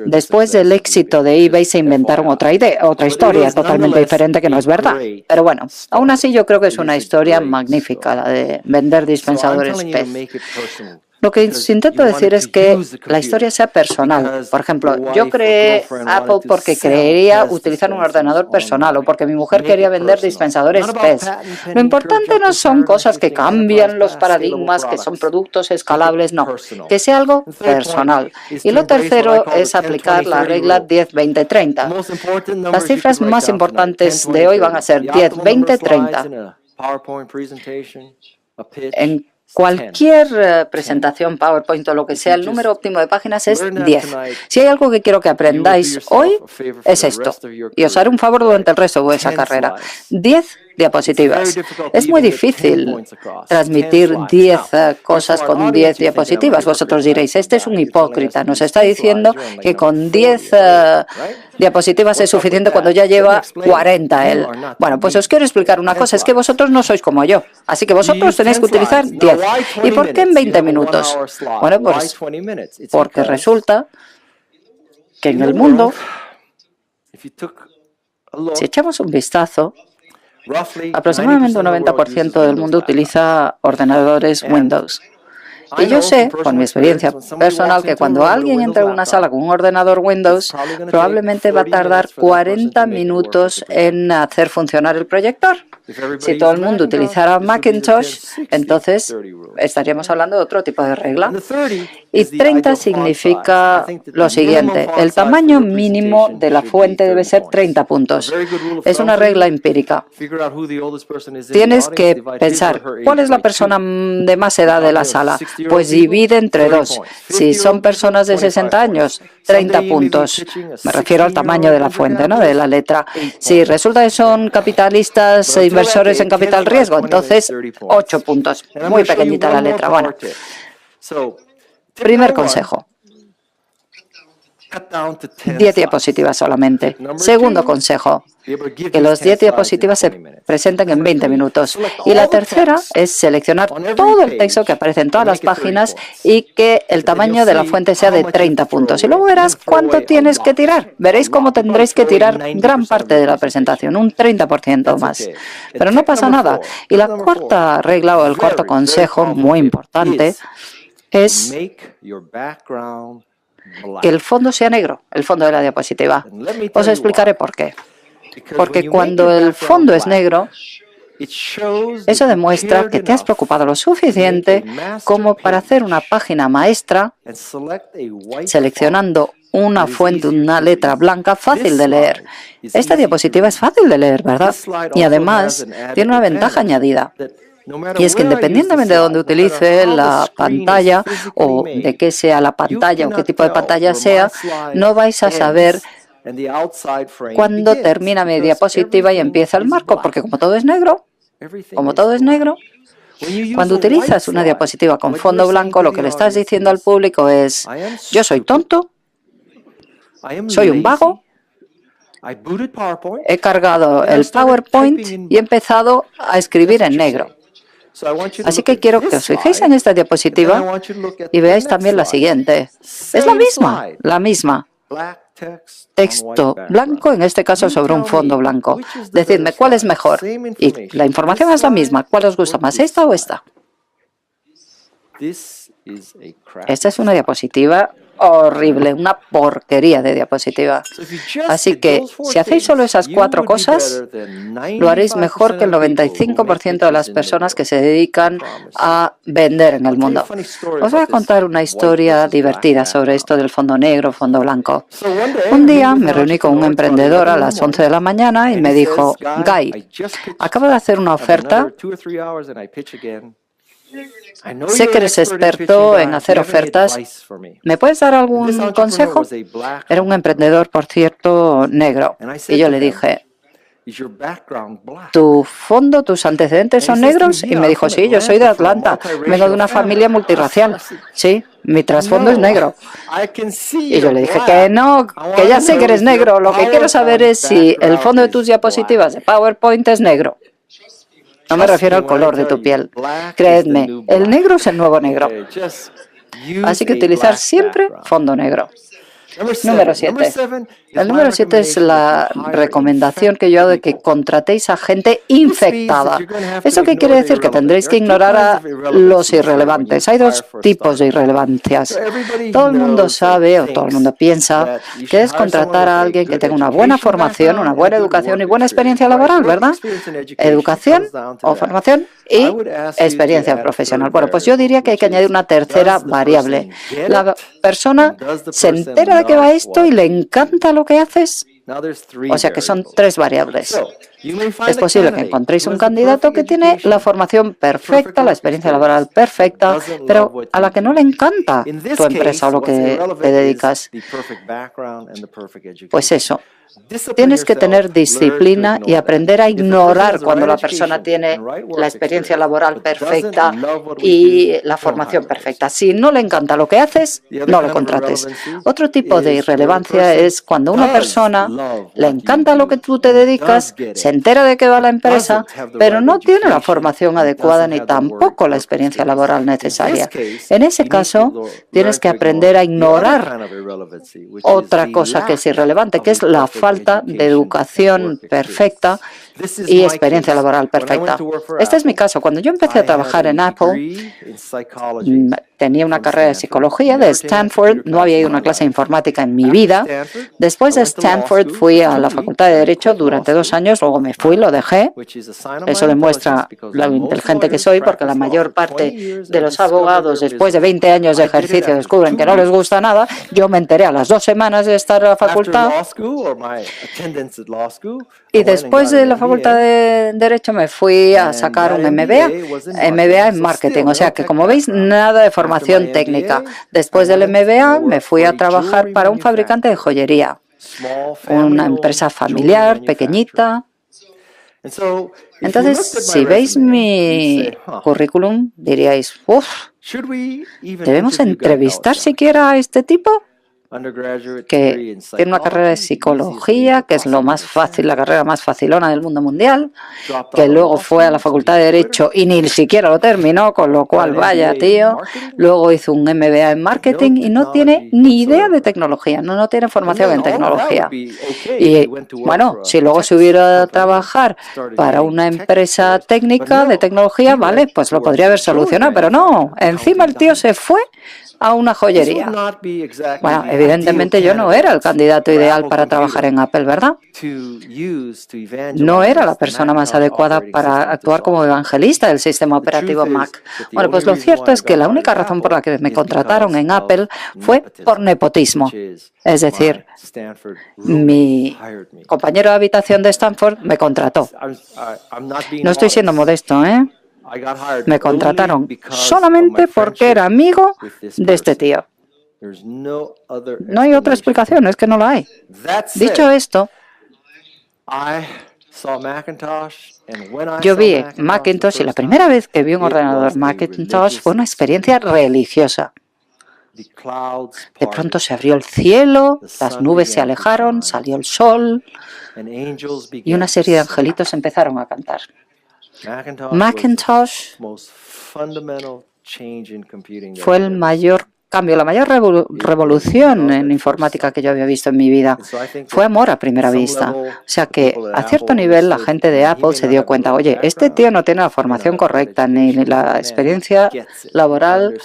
después del éxito de eBay se inventaron otra historia totalmente diferente que no es verdad. Pero bueno, aún así yo creo que es una historia magnífica la de vender dispensadores pez. Lo que intento decir es que la historia sea personal. Por ejemplo, yo creé Apple porque quería utilizar un ordenador personal o porque mi mujer quería vender dispensadores PES. Lo importante no son cosas que cambian los paradigmas, que son productos escalables, no. Que sea algo personal. Y lo tercero es aplicar la regla 10-20-30. Las cifras más importantes de hoy van a ser 10-20-30. En cualquier presentación, PowerPoint o lo que sea, el número óptimo de páginas es 10. Si hay algo que quiero que aprendáis hoy, es esto. Y os haré un favor durante el resto de vuestra carrera. 10 diapositivas. Es muy difícil transmitir 10 cosas con 10 diapositivas. Vosotros diréis, este es un hipócrita. Nos está diciendo que con 10 diapositivas es suficiente cuando ya lleva 40 él. Bueno, pues os quiero explicar una cosa. Es que vosotros no sois como yo. Así que vosotros tenéis que utilizar 10. ¿Y por qué en 20 minutos? Bueno, pues porque resulta que en el mundo, si echamos un vistazo, Aproximadamente un 90% del mundo utiliza ordenadores Windows. Y yo sé, por mi experiencia personal, que cuando alguien entra en una sala con un ordenador Windows, probablemente va a tardar 40 minutos en hacer funcionar el proyector. Si todo el mundo utilizara Macintosh, entonces estaríamos hablando de otro tipo de regla. Y 30 significa lo siguiente: el tamaño mínimo de la fuente debe ser 30 puntos. Es una regla empírica. Tienes que pensar, ¿cuál es la persona de más edad de la sala? Pues divide entre dos. Si son personas de 60 años, 30 puntos. Me refiero al tamaño de la fuente, ¿no?, de la letra. Si resulta que son capitalistas e inversores en capital riesgo, entonces 8 puntos. Muy pequeñita la letra. Bueno, primer consejo: 10 diapositivas solamente. Segundo consejo: que los 10 diapositivas se presenten en 20 minutos. Y la tercera es seleccionar todo el texto que aparece en todas las páginas y que el tamaño de la fuente sea de 30 puntos. Y luego verás cuánto tienes que tirar. Veréis cómo tendréis que tirar gran parte de la presentación, un 30% más. Pero no pasa nada. Y la cuarta regla, o el cuarto consejo, muy importante, es que el fondo sea negro, el fondo de la diapositiva. Os explicaré por qué. Porque cuando el fondo es negro, eso demuestra que te has preocupado lo suficiente como para hacer una página maestra seleccionando una fuente, una letra blanca fácil de leer. Esta diapositiva es fácil de leer, ¿verdad? Y además tiene una ventaja añadida. Y es que independientemente de dónde utilice la pantalla o de qué sea la pantalla o qué tipo de pantalla sea, no vais a saber cuándo termina mi diapositiva y empieza el marco, porque como todo es negro, cuando utilizas una diapositiva con fondo blanco, lo que le estás diciendo al público es: yo soy tonto, soy un vago, he cargado el PowerPoint y he empezado a escribir en negro. Así que quiero que os fijéis en esta diapositiva y veáis también la siguiente. Es la misma. Texto blanco, en este caso sobre un fondo blanco. Decidme cuál es mejor. Y la información es la misma. ¿Cuál os gusta más, esta o esta? Esta es una diapositiva horrible, una porquería de diapositiva. Así que, si hacéis solo esas 4 cosas, lo haréis mejor que el 95% de las personas que se dedican a vender en el mundo. Os voy a contar una historia divertida sobre esto del fondo negro, fondo blanco. Un día me reuní con un emprendedor a las 11 de la mañana y me dijo: Guy, acabo de hacer una oferta. Sé que eres experto en hacer ofertas. ¿Me puedes dar algún consejo? Era un emprendedor, por cierto, negro. Y yo le dije: ¿tu fondo, tus antecedentes son negros? Y me dijo: sí, yo soy de Atlanta. Vengo de una familia multirracial. Sí, mi trasfondo es negro. Y yo le dije que no, que ya sé que eres negro. Lo que quiero saber es si el fondo de tus diapositivas de PowerPoint es negro. No me refiero al color de tu piel. Creedme, el negro es el nuevo negro. Así que utilizar siempre fondo negro. Número 7. El número 7 es la recomendación que yo hago de que contratéis a gente infectada. ¿Eso qué quiere decir? Que tendréis que ignorar a los irrelevantes. Hay 2 tipos de irrelevancias. Todo el mundo sabe, o todo el mundo piensa, que es contratar a alguien que tenga una buena formación, una buena educación y buena experiencia laboral, ¿verdad? Educación o formación y experiencia profesional. Bueno, pues yo diría que hay que añadir una tercera variable. La persona se entera de que va esto y le encanta lo que haces. O sea que son 3 variables. Es posible que encontréis un candidato que tiene la formación perfecta, la experiencia laboral perfecta, pero a la que no le encanta tu empresa o lo que te dedicas. Pues eso. Tienes que tener disciplina y aprender a ignorar cuando la persona tiene la experiencia laboral perfecta y la formación perfecta. Si no le encanta lo que haces, no lo contrates. Otro tipo de irrelevancia es cuando una persona le encanta lo que tú te dedicas, se entera de que va a la empresa, pero no tiene la formación adecuada ni tampoco la experiencia laboral necesaria. En ese caso, tienes que aprender a ignorar otra cosa que es irrelevante, que es la falta de educación perfecta y experiencia laboral perfecta. Este es mi caso. Cuando yo empecé a trabajar en Apple, tenía una carrera de psicología de Stanford, no había ido a una clase de informática en mi vida. Después de Stanford fui a la Facultad de Derecho durante 2 años, luego me fui, lo dejé. Eso demuestra lo inteligente que soy, porque la mayor parte de los abogados, después de 20 años de ejercicio, descubren que no les gusta nada. Yo me enteré a las 2 semanas de estar en la facultad. Y después de la Facultad de Derecho me fui a sacar un MBA en marketing. O sea que, como veis, nada de formación técnica. Después del MBA me fui a trabajar para un fabricante de joyería, una empresa familiar, pequeñita. Entonces, si veis mi currículum, diríais, ¿debemos entrevistar siquiera a este tipo? Que tiene una carrera de psicología, que es lo más fácil, la carrera más facilona del mundo mundial, que luego fue a la Facultad de Derecho y ni siquiera lo terminó, con lo cual, vaya tío, luego hizo un MBA en marketing y no tiene ni idea de tecnología, no tiene formación en tecnología. Y bueno, si luego se hubiera a trabajar para una empresa técnica de tecnología, vale, pues lo podría haber solucionado, pero no, encima el tío se fue a una joyería. Bueno, evidentemente yo no era el candidato ideal para trabajar en Apple, ¿verdad? No era la persona más adecuada para actuar como evangelista del sistema operativo Mac. Bueno, pues lo cierto es que la única razón por la que me contrataron en Apple fue por nepotismo. Es decir, mi compañero de habitación de Stanford me contrató. No estoy siendo modesto, ¿eh? Me contrataron solamente porque era amigo de este tío. No hay otra explicación, es que no la hay. Dicho esto, yo vi Macintosh y la primera vez que vi un ordenador Macintosh fue una experiencia religiosa. De pronto se abrió el cielo, las nubes se alejaron, salió el sol y una serie de angelitos empezaron a cantar. Macintosh fue el mayor cambio, la mayor revolución en informática que yo había visto en mi vida. Fue amor a primera vista. O sea que a cierto nivel la gente de Apple se dio cuenta, oye, este tío no tiene la formación correcta ni la experiencia laboral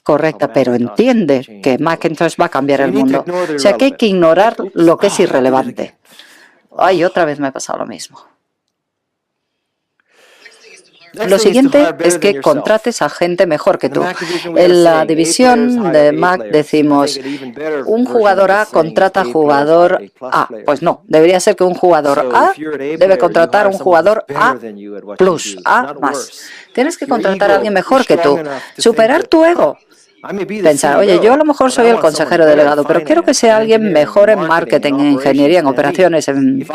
correcta, pero entiende que Macintosh va a cambiar el mundo. O sea que hay que ignorar lo que es irrelevante. Ay, otra vez me ha pasado lo mismo. Lo siguiente es que contrates a gente mejor que tú. En la división de Mac decimos, un jugador A contrata a jugador A. Pues no, debería ser que un jugador A debe contratar a un jugador A plus, A más. Tienes que contratar a alguien mejor que tú. Superar tu ego. Pensar, oye, yo a lo mejor soy el consejero delegado, pero quiero que sea alguien mejor en marketing, en ingeniería, en operaciones, en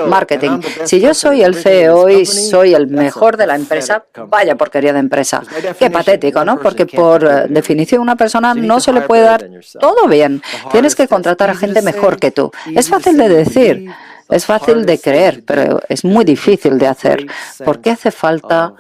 marketing. Si yo soy el CEO y soy el mejor de la empresa, vaya porquería de empresa. Qué patético, ¿no? Porque por definición una persona no se le puede dar todo bien. Tienes que contratar a gente mejor que tú. Es fácil de decir, es fácil de creer, pero es muy difícil de hacer. Porque hace falta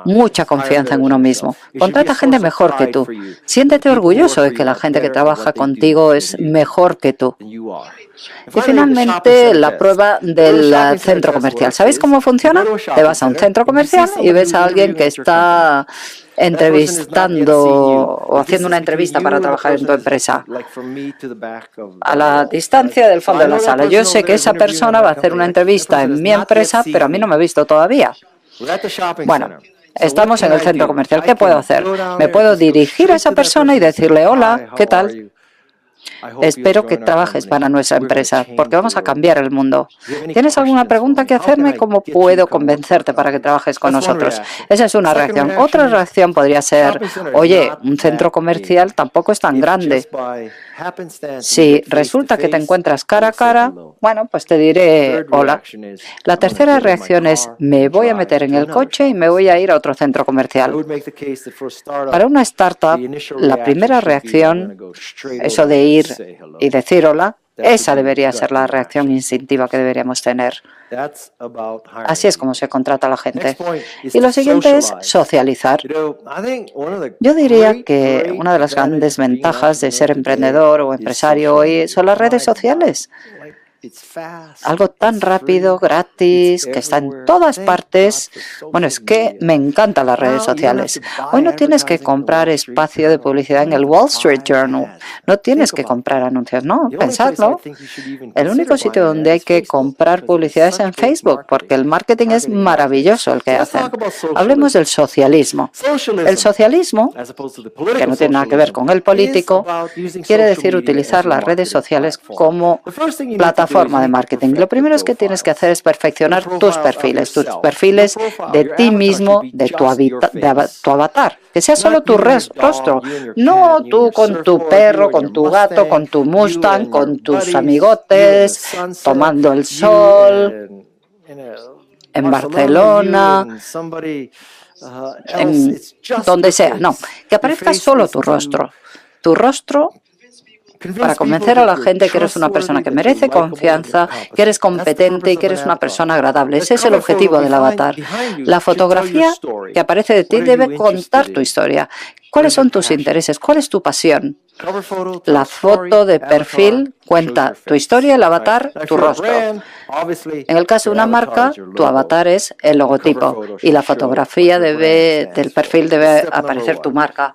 mucha confianza en uno mismo. Contrata gente mejor que tú. Siéntete orgulloso de que la gente que trabaja contigo es mejor que tú. Y finalmente, la prueba del centro comercial. ¿Sabéis cómo funciona? Te vas a un centro comercial y ves a alguien que está entrevistando o haciendo una entrevista para trabajar en tu empresa a la distancia del fondo de la sala. Yo sé que esa persona va a hacer una entrevista en mi empresa, pero a mí no me he visto todavía. Bueno, estamos en el centro comercial. ¿Qué puedo hacer? Me puedo dirigir a esa persona y decirle, hola, ¿qué tal? Espero que trabajes para nuestra empresa, porque vamos a cambiar el mundo. ¿Tienes alguna pregunta que hacerme? ¿Cómo puedo convencerte para que trabajes con nosotros? Esa es una reacción. Otra reacción podría ser, oye, un centro comercial tampoco es tan grande. Si resulta que te encuentras cara a cara, bueno, pues te diré hola. La tercera reacción es, me voy a meter en el coche y me voy a ir a otro centro comercial. Para una startup, la primera reacción, eso de ir y decir hola, esa debería ser la reacción instintiva que deberíamos tener. Así es como se contrata a la gente. Y lo siguiente es socializar. Yo diría que una de las grandes ventajas de ser emprendedor o empresario hoy son las redes sociales. Algo tan rápido, gratis, que está en todas partes. Bueno, es que me encantan las redes sociales. Hoy no tienes que comprar espacio de publicidad en el Wall Street Journal. No tienes que comprar anuncios, no, pensadlo. El único sitio donde hay que comprar publicidad es en Facebook, porque el marketing es maravilloso el que hacen. Hablemos del socialismo. El socialismo, que no tiene nada que ver con el político, quiere decir utilizar las redes sociales como plataforma de marketing. Lo primero es que tienes que hacer es perfeccionar tus perfiles de ti mismo, de tu avatar, que sea solo tu rostro, no tú con tu perro, con tu gato, con tu Mustang, con tus amigotes, tomando el sol en Barcelona, en donde sea. No, que aparezca solo tu rostro. Tu rostro para convencer a la gente que eres una persona que merece confianza, que eres competente y que eres una persona agradable. Ese es el objetivo del avatar. La fotografía que aparece de ti debe contar tu historia. ¿Cuáles son tus intereses? ¿Cuál es tu pasión? La foto de perfil cuenta tu historia, el avatar, tu rostro. En el caso de una marca, tu avatar es el logotipo y la fotografía del perfil debe aparecer tu marca.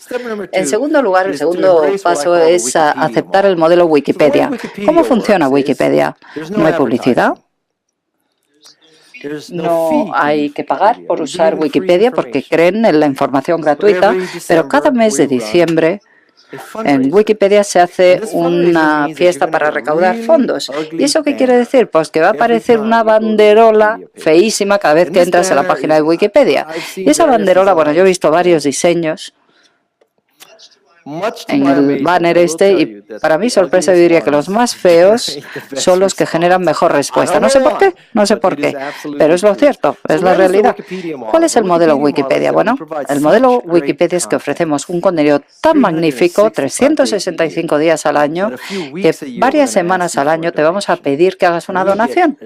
En segundo lugar, el segundo paso es aceptar el modelo Wikipedia. ¿Cómo funciona Wikipedia? No hay publicidad. No hay que pagar por usar Wikipedia porque creen en la información gratuita, pero cada mes de diciembre en Wikipedia se hace una fiesta para recaudar fondos. ¿Y eso qué quiere decir? Pues que va a aparecer una banderola feísima cada vez que entras en la página de Wikipedia. Y esa banderola, bueno, yo he visto varios diseños en el banner y para mi sorpresa yo diría que los más feos son los que generan mejor respuesta. No sé por qué, pero es lo cierto, es la realidad. ¿Cuál es el modelo Wikipedia? Bueno, el modelo Wikipedia es que ofrecemos un contenido tan magnífico, 365 días al año, que varias semanas al año te vamos a pedir que hagas una donación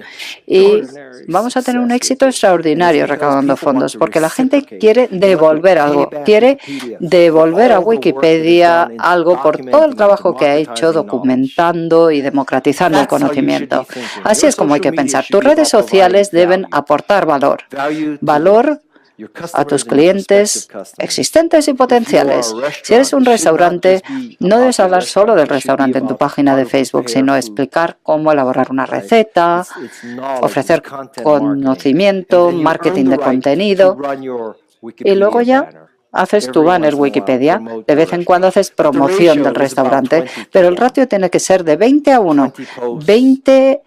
y vamos a tener un éxito extraordinario recaudando fondos, porque la gente quiere devolver algo, quiere devolver a Wikipedia algo por todo el trabajo que ha hecho documentando y democratizando el conocimiento. Así es como hay que pensar. Tus redes sociales deben aportar valor a tus clientes existentes y potenciales. Si eres un restaurante, no debes hablar solo del restaurante en tu página de Facebook, sino explicar cómo elaborar una receta, ofrecer conocimiento, marketing de contenido y luego ya haces tu banner Wikipedia. De vez en cuando haces promoción del restaurante, pero el ratio tiene que ser de 20:1. 20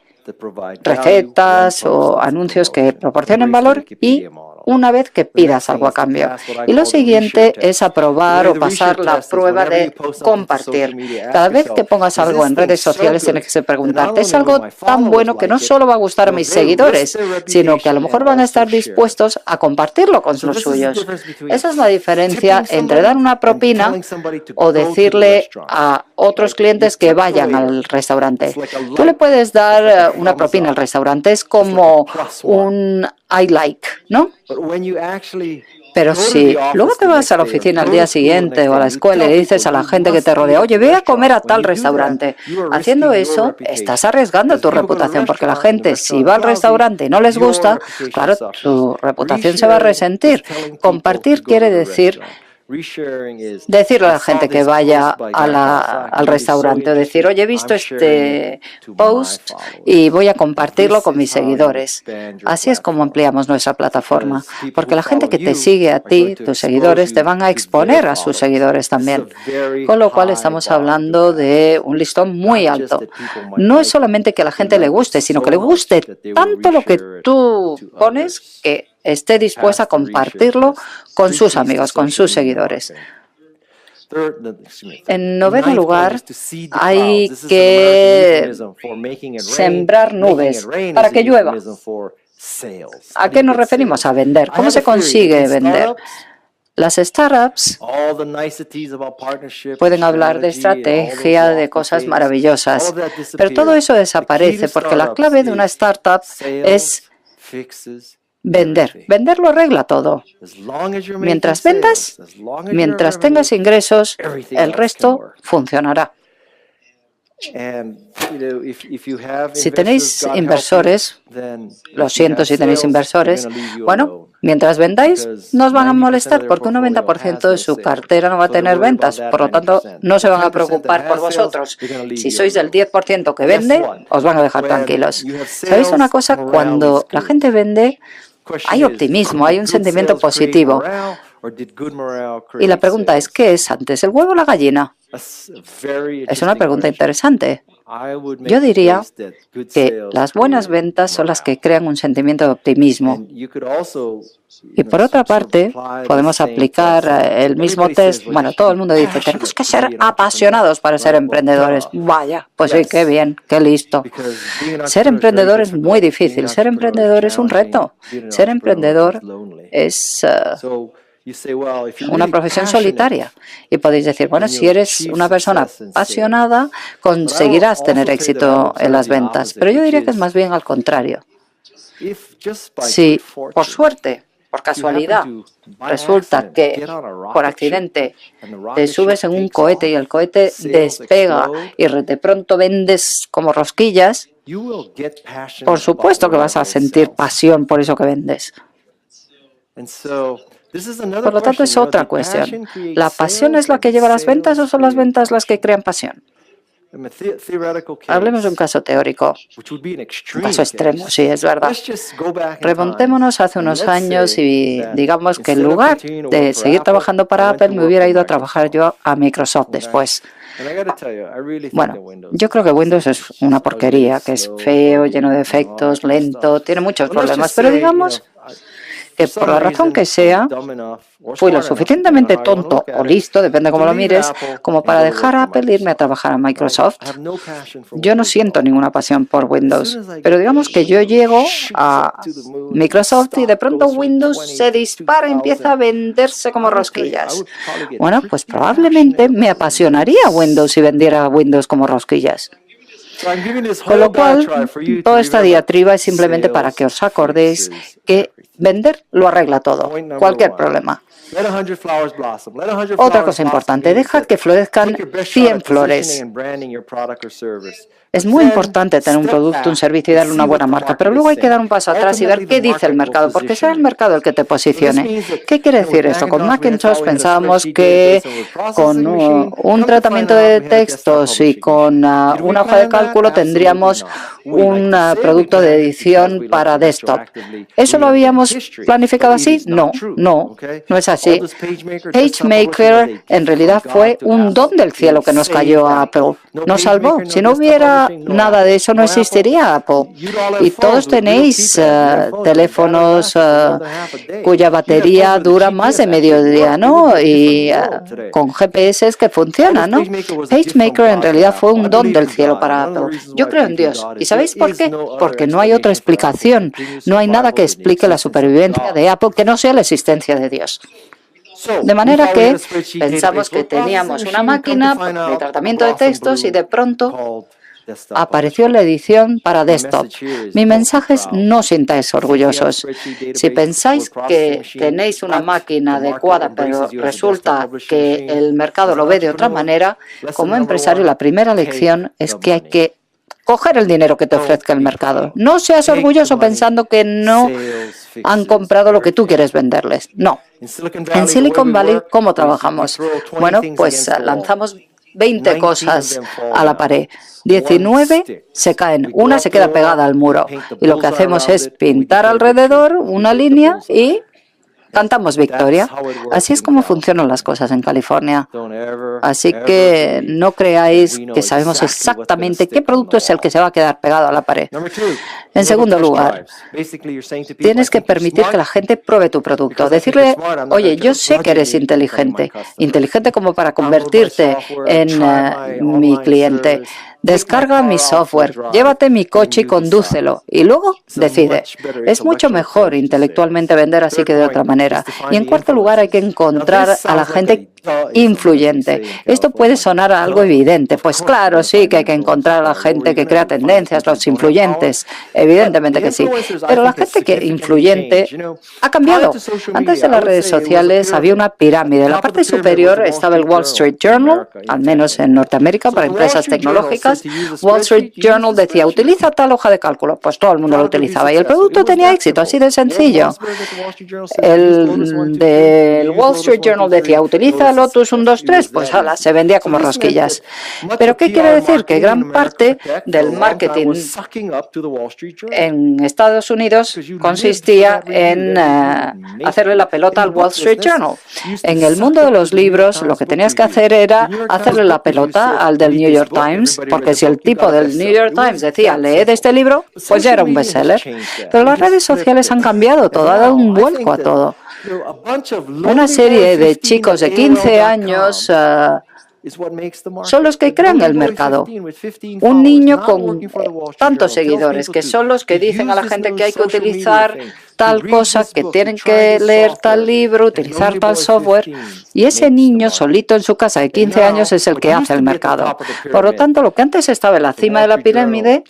recetas o anuncios que proporcionen valor y una vez que pidas algo a cambio. Y lo siguiente es aprobar o pasar la prueba de compartir. Cada vez que pongas algo en redes sociales tienes que preguntarte, ¿es algo tan bueno que no solo va a gustar a mis seguidores, sino que a lo mejor van a estar dispuestos a compartirlo con los suyos? Esa es la diferencia entre dar una propina o decirle a otros clientes que vayan al restaurante. Tú le puedes dar una propina al restaurante, es como un I like, ¿no? Pero si luego te vas a la oficina al día siguiente o a la escuela y le dices a la gente que te rodea, oye, ve a comer a tal restaurante, haciendo eso estás arriesgando tu reputación, porque la gente, si va al restaurante y no les gusta, claro, tu reputación se va a resentir. Compartir quiere decir decirle a la gente que vaya al restaurante o decir, oye, he visto este post y voy a compartirlo con mis seguidores. Así es como ampliamos nuestra plataforma, porque la gente que te sigue a ti, tus seguidores, te van a exponer a sus seguidores también. Con lo cual estamos hablando de un listón muy alto. No es solamente que a la gente le guste, sino que le guste tanto lo que tú pones que esté dispuesta a compartirlo con sus amigos, con sus seguidores. En noveno lugar, hay que sembrar nubes para que llueva. ¿A qué nos referimos? A vender. ¿Cómo se consigue vender? Las startups pueden hablar de estrategia, de cosas maravillosas, pero todo eso desaparece porque la clave de una startup es vender. Vender lo arregla todo. Mientras vendas, mientras tengas ingresos, el resto funcionará. Si tenéis inversores, lo siento si tenéis inversores, bueno, mientras vendáis, no os van a molestar porque un 90% de su cartera no va a tener ventas. Por lo tanto, no se van a preocupar por vosotros. Si sois del 10% que vende, os van a dejar tranquilos. ¿Sabéis una cosa? Cuando la gente vende, hay optimismo, hay un sentimiento positivo. Y la pregunta es, ¿qué es antes, el huevo o la gallina? Es una pregunta interesante. Yo diría que las buenas ventas son las que crean un sentimiento de optimismo. Y por otra parte, podemos aplicar el mismo test. Bueno, todo el mundo dice, tenemos que ser apasionados para ser emprendedores. Vaya, pues sí, qué bien, qué listo. Ser emprendedor es muy difícil, ser emprendedor es un reto. Ser emprendedor es una profesión solitaria. Y podéis decir, bueno, si eres una persona apasionada, conseguirás tener éxito en las ventas. Pero yo diría que es más bien al contrario. Si por suerte, por casualidad, resulta que por accidente te subes en un cohete y el cohete despega y de pronto vendes como rosquillas, por supuesto que vas a sentir pasión por eso que vendes. Por lo tanto, es otra cuestión. ¿La pasión es la que lleva a las ventas o son las ventas las que crean pasión? Hablemos de un caso teórico, un caso extremo, sí, es verdad. Remontémonos hace unos años y digamos que en lugar de seguir trabajando para Apple, me hubiera ido a trabajar yo a Microsoft después. Bueno, yo creo que Windows es una porquería, que es feo, lleno de defectos, lento, tiene muchos problemas, pero digamos que por la razón que sea, fui lo suficientemente tonto o listo, depende cómo lo mires, como para dejar a Apple e irme a trabajar a Microsoft. Yo no siento ninguna pasión por Windows, pero digamos que yo llego a Microsoft y de pronto Windows se dispara y empieza a venderse como rosquillas. Bueno, pues probablemente me apasionaría Windows si vendiera Windows como rosquillas. Con lo cual, toda esta diatriba es simplemente para que os acordéis que vender lo arregla todo, cualquier problema. Otra cosa importante, deja que florezcan 100 flores. Es muy importante tener un producto, un servicio y darle una buena marca, pero luego hay que dar un paso atrás y ver qué dice el mercado, porque será el mercado el que te posicione. ¿Qué quiere decir esto? Con Macintosh pensábamos que con un tratamiento de textos y con una hoja de cálculo tendríamos un producto de edición para desktop. ¿Eso lo habíamos planificado así? No es así. PageMaker en realidad fue un don del cielo que nos cayó a Apple. Nos salvó. Si no hubiera nada de eso, no existiría Apple. Y todos tenéis teléfonos cuya batería dura más de medio día, ¿no? Y con GPS que funcionan, ¿no? PageMaker en realidad fue un don del cielo para Apple. Yo creo en Dios. ¿Y sabéis por qué? Porque no hay otra explicación. No hay nada que explique la supervivencia de Apple que no sea la existencia de Dios. De manera que pensamos que teníamos una máquina de tratamiento de textos y de pronto apareció la edición para desktop. Mi mensaje es: no os sintáis orgullosos. Si pensáis que tenéis una máquina adecuada, pero resulta que el mercado lo ve de otra manera, como empresario la primera lección es que hay que coger el dinero que te ofrezca el mercado. No seas orgulloso pensando que no han comprado lo que tú quieres venderles. No. En Silicon Valley, ¿cómo trabajamos? Bueno, pues lanzamos 20 cosas a la pared. 19 se caen, una se queda pegada al muro. Y lo que hacemos es pintar alrededor una línea y cantamos victoria. Así es como funcionan las cosas en California. Así que no creáis que sabemos exactamente qué producto es el que se va a quedar pegado a la pared. En segundo lugar, tienes que permitir que la gente pruebe tu producto. Decirle: oye, yo sé que eres inteligente como para convertirte en mi cliente. Descarga mi software, llévate mi coche y condúcelo, y luego decide. Es mucho mejor intelectualmente vender así que de otra manera. Y en cuarto lugar, hay que encontrar a la gente influyente. Esto puede sonar a algo evidente. Pues claro, sí que hay que encontrar a la gente que crea tendencias, los influyentes. Evidentemente que sí. Pero la gente que influyente ha cambiado. Antes de las redes sociales había una pirámide. En la parte superior estaba el Wall Street Journal, al menos en Norteamérica, para empresas tecnológicas. empresas, Wall Street Journal decía, utiliza tal hoja de cálculo. Pues todo el mundo lo utilizaba y el producto tenía éxito, así de sencillo. El del Wall Street Journal decía, utiliza Lotus 1, 2, 3, pues ala, se vendía como rosquillas. ¿Pero qué quiere decir? Que gran parte del marketing en Estados Unidos consistía en hacerle la pelota al Wall Street Journal. En el mundo de los libros, lo que tenías que hacer era hacerle la pelota al del New York Times, porque si el tipo del New York Times decía, leed este libro, pues ya era un bestseller. Pero las redes sociales han cambiado todo, ha dado un vuelco a todo. Una serie de chicos de 15 años son los que crean el mercado. Un niño con tantos seguidores, que son los que dicen a la gente que hay que utilizar tal cosa, que tienen que leer tal libro, utilizar tal software, y ese niño solito en su casa de 15 años es el que hace el mercado. Por lo tanto, lo que antes estaba en la cima de la pirámide,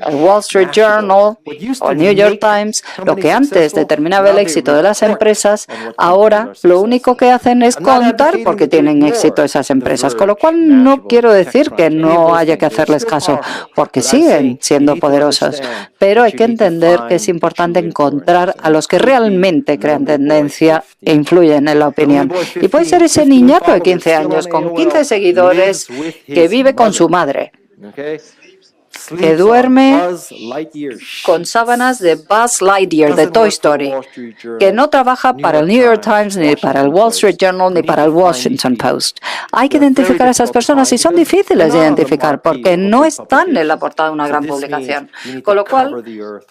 el Wall Street Journal o el New York Times, lo que antes determinaba el éxito de las empresas, ahora lo único que hacen es contar porque tienen éxito esas empresas, con lo cual no quiero decir que no haya que hacerles caso, porque siguen siendo poderosos, pero hay que entender que es importante encontrar a los que realmente crean tendencia e influyen en la opinión. Y puede ser ese niñato de 15 años con 15 seguidores que vive con su madre, que duerme con sábanas de Buzz Lightyear de Toy Story, que no trabaja para el New York Times, ni para el Wall Street Journal, ni para el Washington Post. Hay que identificar a esas personas y son difíciles de identificar porque no están en la portada de una gran publicación. Con lo cual,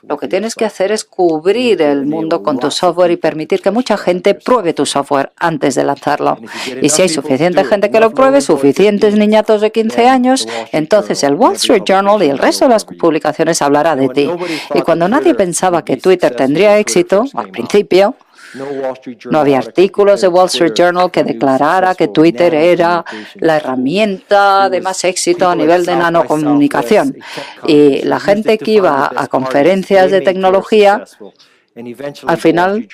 lo que tienes que hacer es cubrir el mundo con tu software y permitir que mucha gente pruebe tu software antes de lanzarlo. Y si hay suficiente gente que lo pruebe, suficientes niñatos de 15 años, entonces el Wall Street Journal y el resto de las publicaciones hablará de ti. Y cuando nadie pensaba que Twitter tendría éxito, al principio, no había artículos de Wall Street Journal que declarara que Twitter era la herramienta de más éxito a nivel de nanocomunicación. Y la gente que iba a conferencias de tecnología, al final,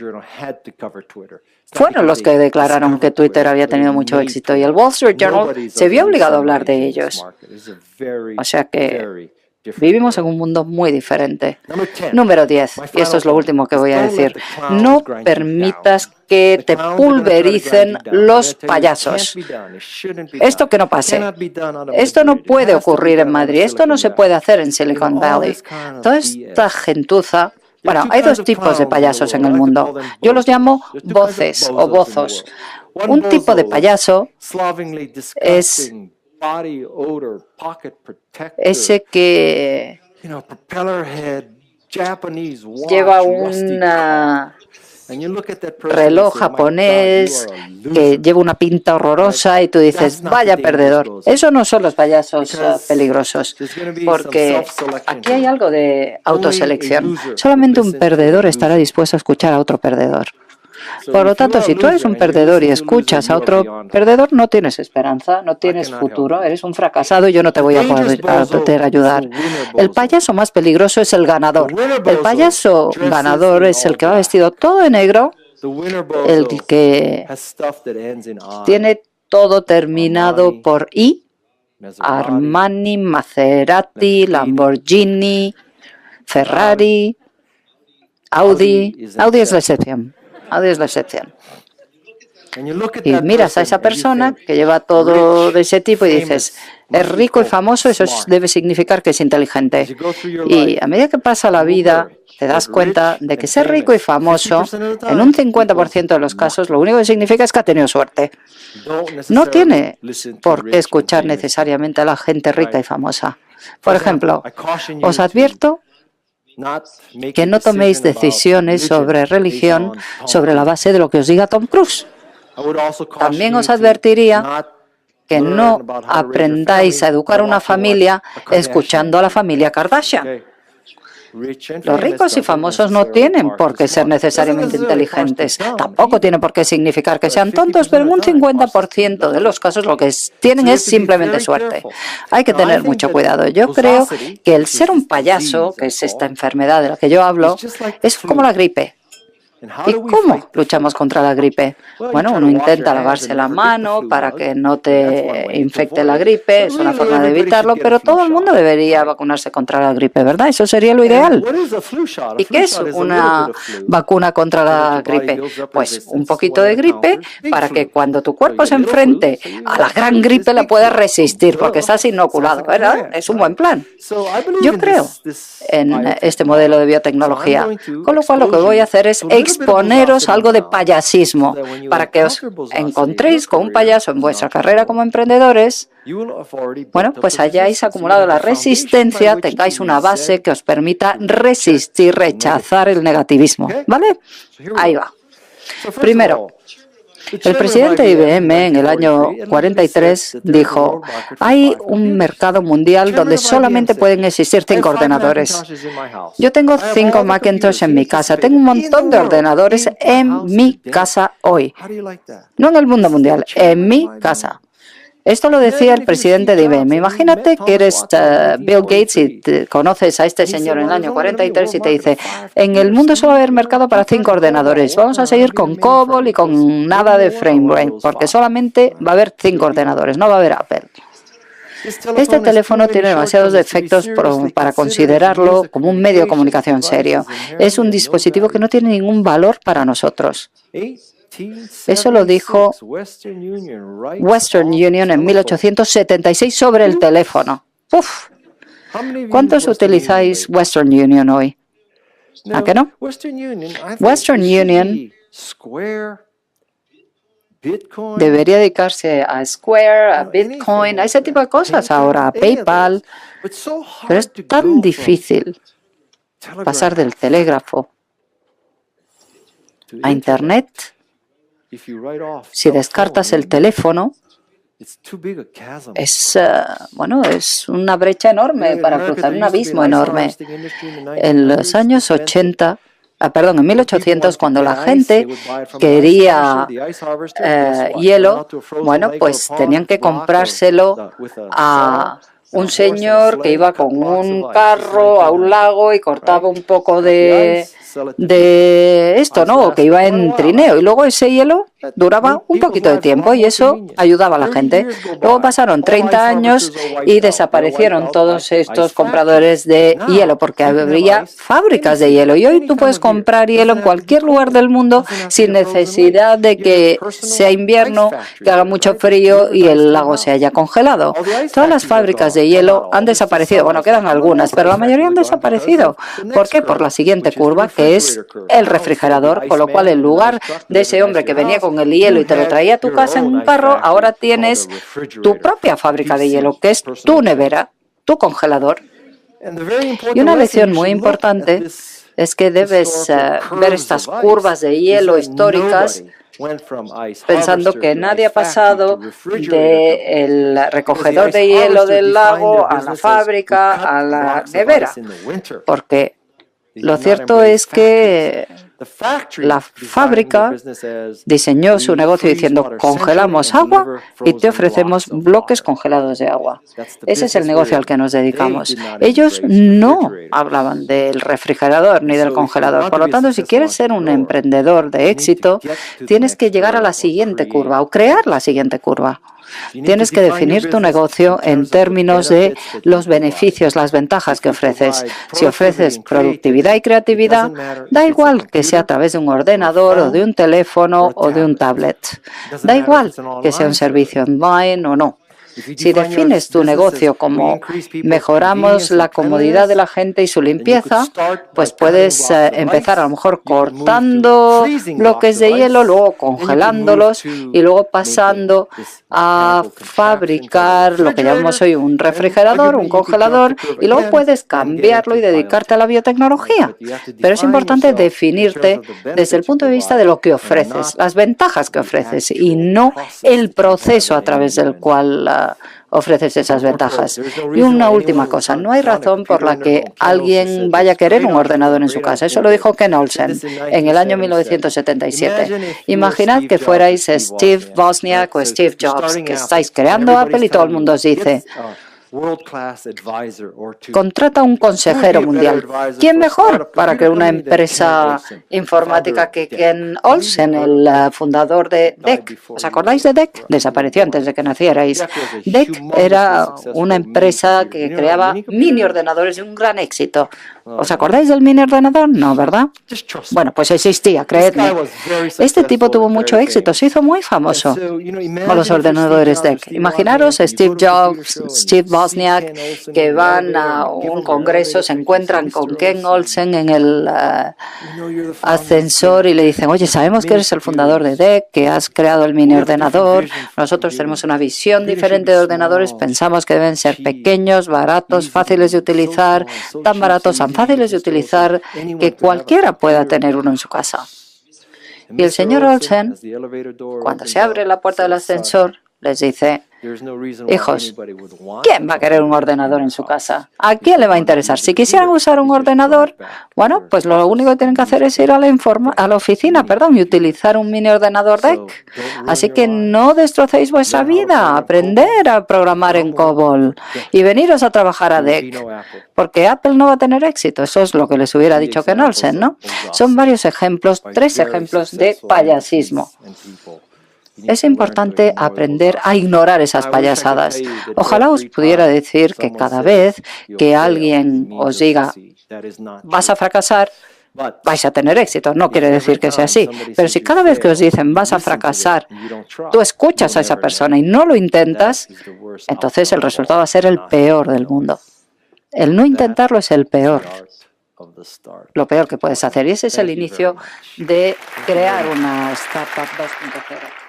fueron los que declararon que Twitter había tenido mucho éxito y el Wall Street Journal se vio obligado a hablar de ellos. O sea que vivimos en un mundo muy diferente. Número 10, y esto es lo último que voy a decir. No permitas que te pulvericen los payasos. Esto que no pase. Esto no puede ocurrir en Madrid. Esto no se puede hacer en Silicon Valley. Toda esta gentuza. Bueno, hay dos tipos de payasos en el mundo. Yo los llamo voces o bozos. Un tipo de payaso es ese que lleva un reloj japonés, que lleva una pinta horrorosa y tú dices, vaya perdedor. Eso no son los payasos peligrosos, porque aquí hay algo de autoselección. Solamente un perdedor estará dispuesto a escuchar a otro perdedor. Por lo tanto, si tú eres un perdedor y escuchas a otro perdedor, no tienes esperanza, no tienes futuro, eres un fracasado y yo no te voy a poder ayudar. El payaso más peligroso es el ganador. El payaso ganador es el que va vestido todo de negro, el que tiene todo terminado por I, Armani, Maserati, Lamborghini, Ferrari, Audi. Audi es la excepción. Audi es la excepción. Y miras a esa persona que lleva todo de ese tipo y dices, es rico y famoso, eso debe significar que es inteligente. Y a medida que pasa la vida, te das cuenta de que ser rico y famoso, en un 50% de los casos, lo único que significa es que ha tenido suerte. No tiene por qué escuchar necesariamente a la gente rica y famosa. Por ejemplo, os advierto que no toméis decisiones sobre religión sobre la base de lo que os diga Tom Cruise. También os advertiría que no aprendáis a educar una familia escuchando a la familia Kardashian. Los ricos y famosos no tienen por qué ser necesariamente inteligentes. Tampoco tiene por qué significar que sean tontos, pero en un 50% de los casos lo que tienen es simplemente suerte. Hay que tener mucho cuidado. Yo creo que el ser un payaso, que es esta enfermedad de la que yo hablo, es como la gripe. ¿Y cómo luchamos contra la gripe? Bueno, uno intenta lavarse la mano para que no te infecte la gripe, es una forma de evitarlo, pero todo el mundo debería vacunarse contra la gripe, ¿verdad? Eso sería lo ideal. ¿Y qué es una vacuna contra la gripe? Pues un poquito de gripe para que cuando tu cuerpo se enfrente a la gran gripe la puedas resistir, porque estás inoculado, ¿verdad? Es un buen plan. Yo creo en este modelo de biotecnología, con lo cual lo que voy a hacer es exponeros algo de payasismo para que os encontréis con un payaso en vuestra carrera como emprendedores. Bueno, pues hayáis acumulado la resistencia, tengáis una base que os permita resistir, rechazar el negativismo, ¿vale? Ahí va. Primero, el presidente de IBM en el año 43 dijo, hay un mercado mundial donde solamente pueden existir 5 ordenadores. Yo tengo 5 Macintosh en mi casa, tengo un montón de ordenadores en mi casa hoy. No en el mundo mundial, en mi casa. Esto lo decía el presidente de IBM. Imagínate que eres Bill Gates y te conoces a este señor en el año 43 y te dice, en el mundo solo va a haber mercado para 5 ordenadores. Vamos a seguir con COBOL y con nada de FrameRate, porque solamente va a haber 5 ordenadores, no va a haber Apple. Este teléfono tiene demasiados defectos para considerarlo como un medio de comunicación serio. Es un dispositivo que no tiene ningún valor para nosotros. Eso lo dijo Western Union en 1876 sobre el teléfono. ¡Uf! ¿Cuántos utilizáis Western Union hoy? ¿A qué no? Western Union debería dedicarse a Square, a Bitcoin, a ese tipo de cosas ahora, a PayPal. Pero es tan difícil pasar del telégrafo a Internet. Si descartas el teléfono, es una brecha enorme para cruzar, un abismo enorme. En los años 80, en 1800, cuando la gente quería hielo, bueno, pues tenían que comprárselo a un señor que iba con un carro a un lago y cortaba un poco de esto, ¿no? Que iba en trineo, y luego ese hielo duraba un poquito de tiempo y eso ayudaba a la gente. Luego pasaron 30 años y desaparecieron todos estos compradores de hielo porque habría fábricas de hielo y hoy tú puedes comprar hielo en cualquier lugar del mundo sin necesidad de que sea invierno, que haga mucho frío y el lago se haya congelado. Todas las fábricas de hielo han desaparecido. Bueno, quedan algunas, pero la mayoría han desaparecido. ¿Por qué? Por la siguiente curva, que es el refrigerador, con lo cual en lugar de ese hombre que venía con el hielo y te lo traía a tu casa en un carro, ahora tienes tu propia fábrica de hielo, que es tu nevera, tu congelador. Y una lección muy importante es que debes ver estas curvas de hielo históricas pensando que nadie ha pasado del recogedor de hielo del lago a la fábrica, a la nevera, porque lo cierto es que la fábrica diseñó su negocio diciendo congelamos agua y te ofrecemos bloques congelados de agua. Ese es el negocio al que nos dedicamos. Ellos no hablaban del refrigerador ni del congelador. Por lo tanto, si quieres ser un emprendedor de éxito, tienes que llegar a la siguiente curva o crear la siguiente curva. Tienes que definir tu negocio en términos de los beneficios, las ventajas que ofreces. Si ofreces productividad y creatividad, da igual que sea a través de un ordenador o de un teléfono o de un tablet. Da igual que sea un servicio online o no. Si defines tu negocio como mejoramos la comodidad de la gente y su limpieza, pues puedes empezar a lo mejor cortando bloques de hielo, luego congelándolos y luego pasando a fabricar lo que llamamos hoy un refrigerador, un congelador, y luego puedes cambiarlo y dedicarte a la biotecnología. Pero es importante definirte desde el punto de vista de lo que ofreces, las ventajas que ofreces y no el proceso a través del cual ofreces esas ventajas. Y una última cosa, no hay razón por la que alguien vaya a querer un ordenador en su casa. Eso lo dijo Ken Olsen en el año 1977. Imaginad que fuerais Steve Wozniak o Steve Jobs, que estáis creando Apple y todo el mundo os dice, contrata un consejero mundial. ¿Quién mejor para que una empresa informática que Ken Olsen, el fundador de DEC? ¿Os acordáis de DEC? Desapareció antes de que nacierais. DEC era una empresa que creaba mini ordenadores de un gran éxito. ¿Os acordáis del mini ordenador? No, ¿verdad? Bueno, pues existía, creedme. Este tipo tuvo mucho éxito, se hizo muy famoso con los ordenadores DEC. Imaginaros Steve Jobs, Steve Wozniak, que van a un congreso, se encuentran con Ken Olsen en el ascensor y le dicen: oye, sabemos que eres el fundador de DEC, que has creado el mini ordenador. Nosotros tenemos una visión diferente de ordenadores, pensamos que deben ser pequeños, baratos, fáciles de utilizar, tan baratos, tan fáciles de utilizar que cualquiera pueda tener uno en su casa. Y el señor Olsen, cuando se abre la puerta del ascensor, les dice: hijos, ¿quién va a querer un ordenador en su casa? ¿A quién le va a interesar? Si quisieran usar un ordenador, bueno, pues lo único que tienen que hacer es ir a la oficina, y utilizar un mini ordenador DEC. Así que no destrocéis vuestra vida, aprender a programar en COBOL y veniros a trabajar a DEC, porque Apple no va a tener éxito. Eso es lo que les hubiera dicho Ken Olsen, ¿no? Son varios ejemplos, 3 ejemplos de payasismo. Es importante aprender a ignorar esas payasadas. Ojalá os pudiera decir que cada vez que alguien os diga vas a fracasar, vais a tener éxito. No quiere decir que sea así. Pero si cada vez que os dicen vas a fracasar, tú escuchas a esa persona y no lo intentas, entonces el resultado va a ser el peor del mundo. El no intentarlo es el peor. Lo peor que puedes hacer. Y ese es el inicio de crear una startup 2.0.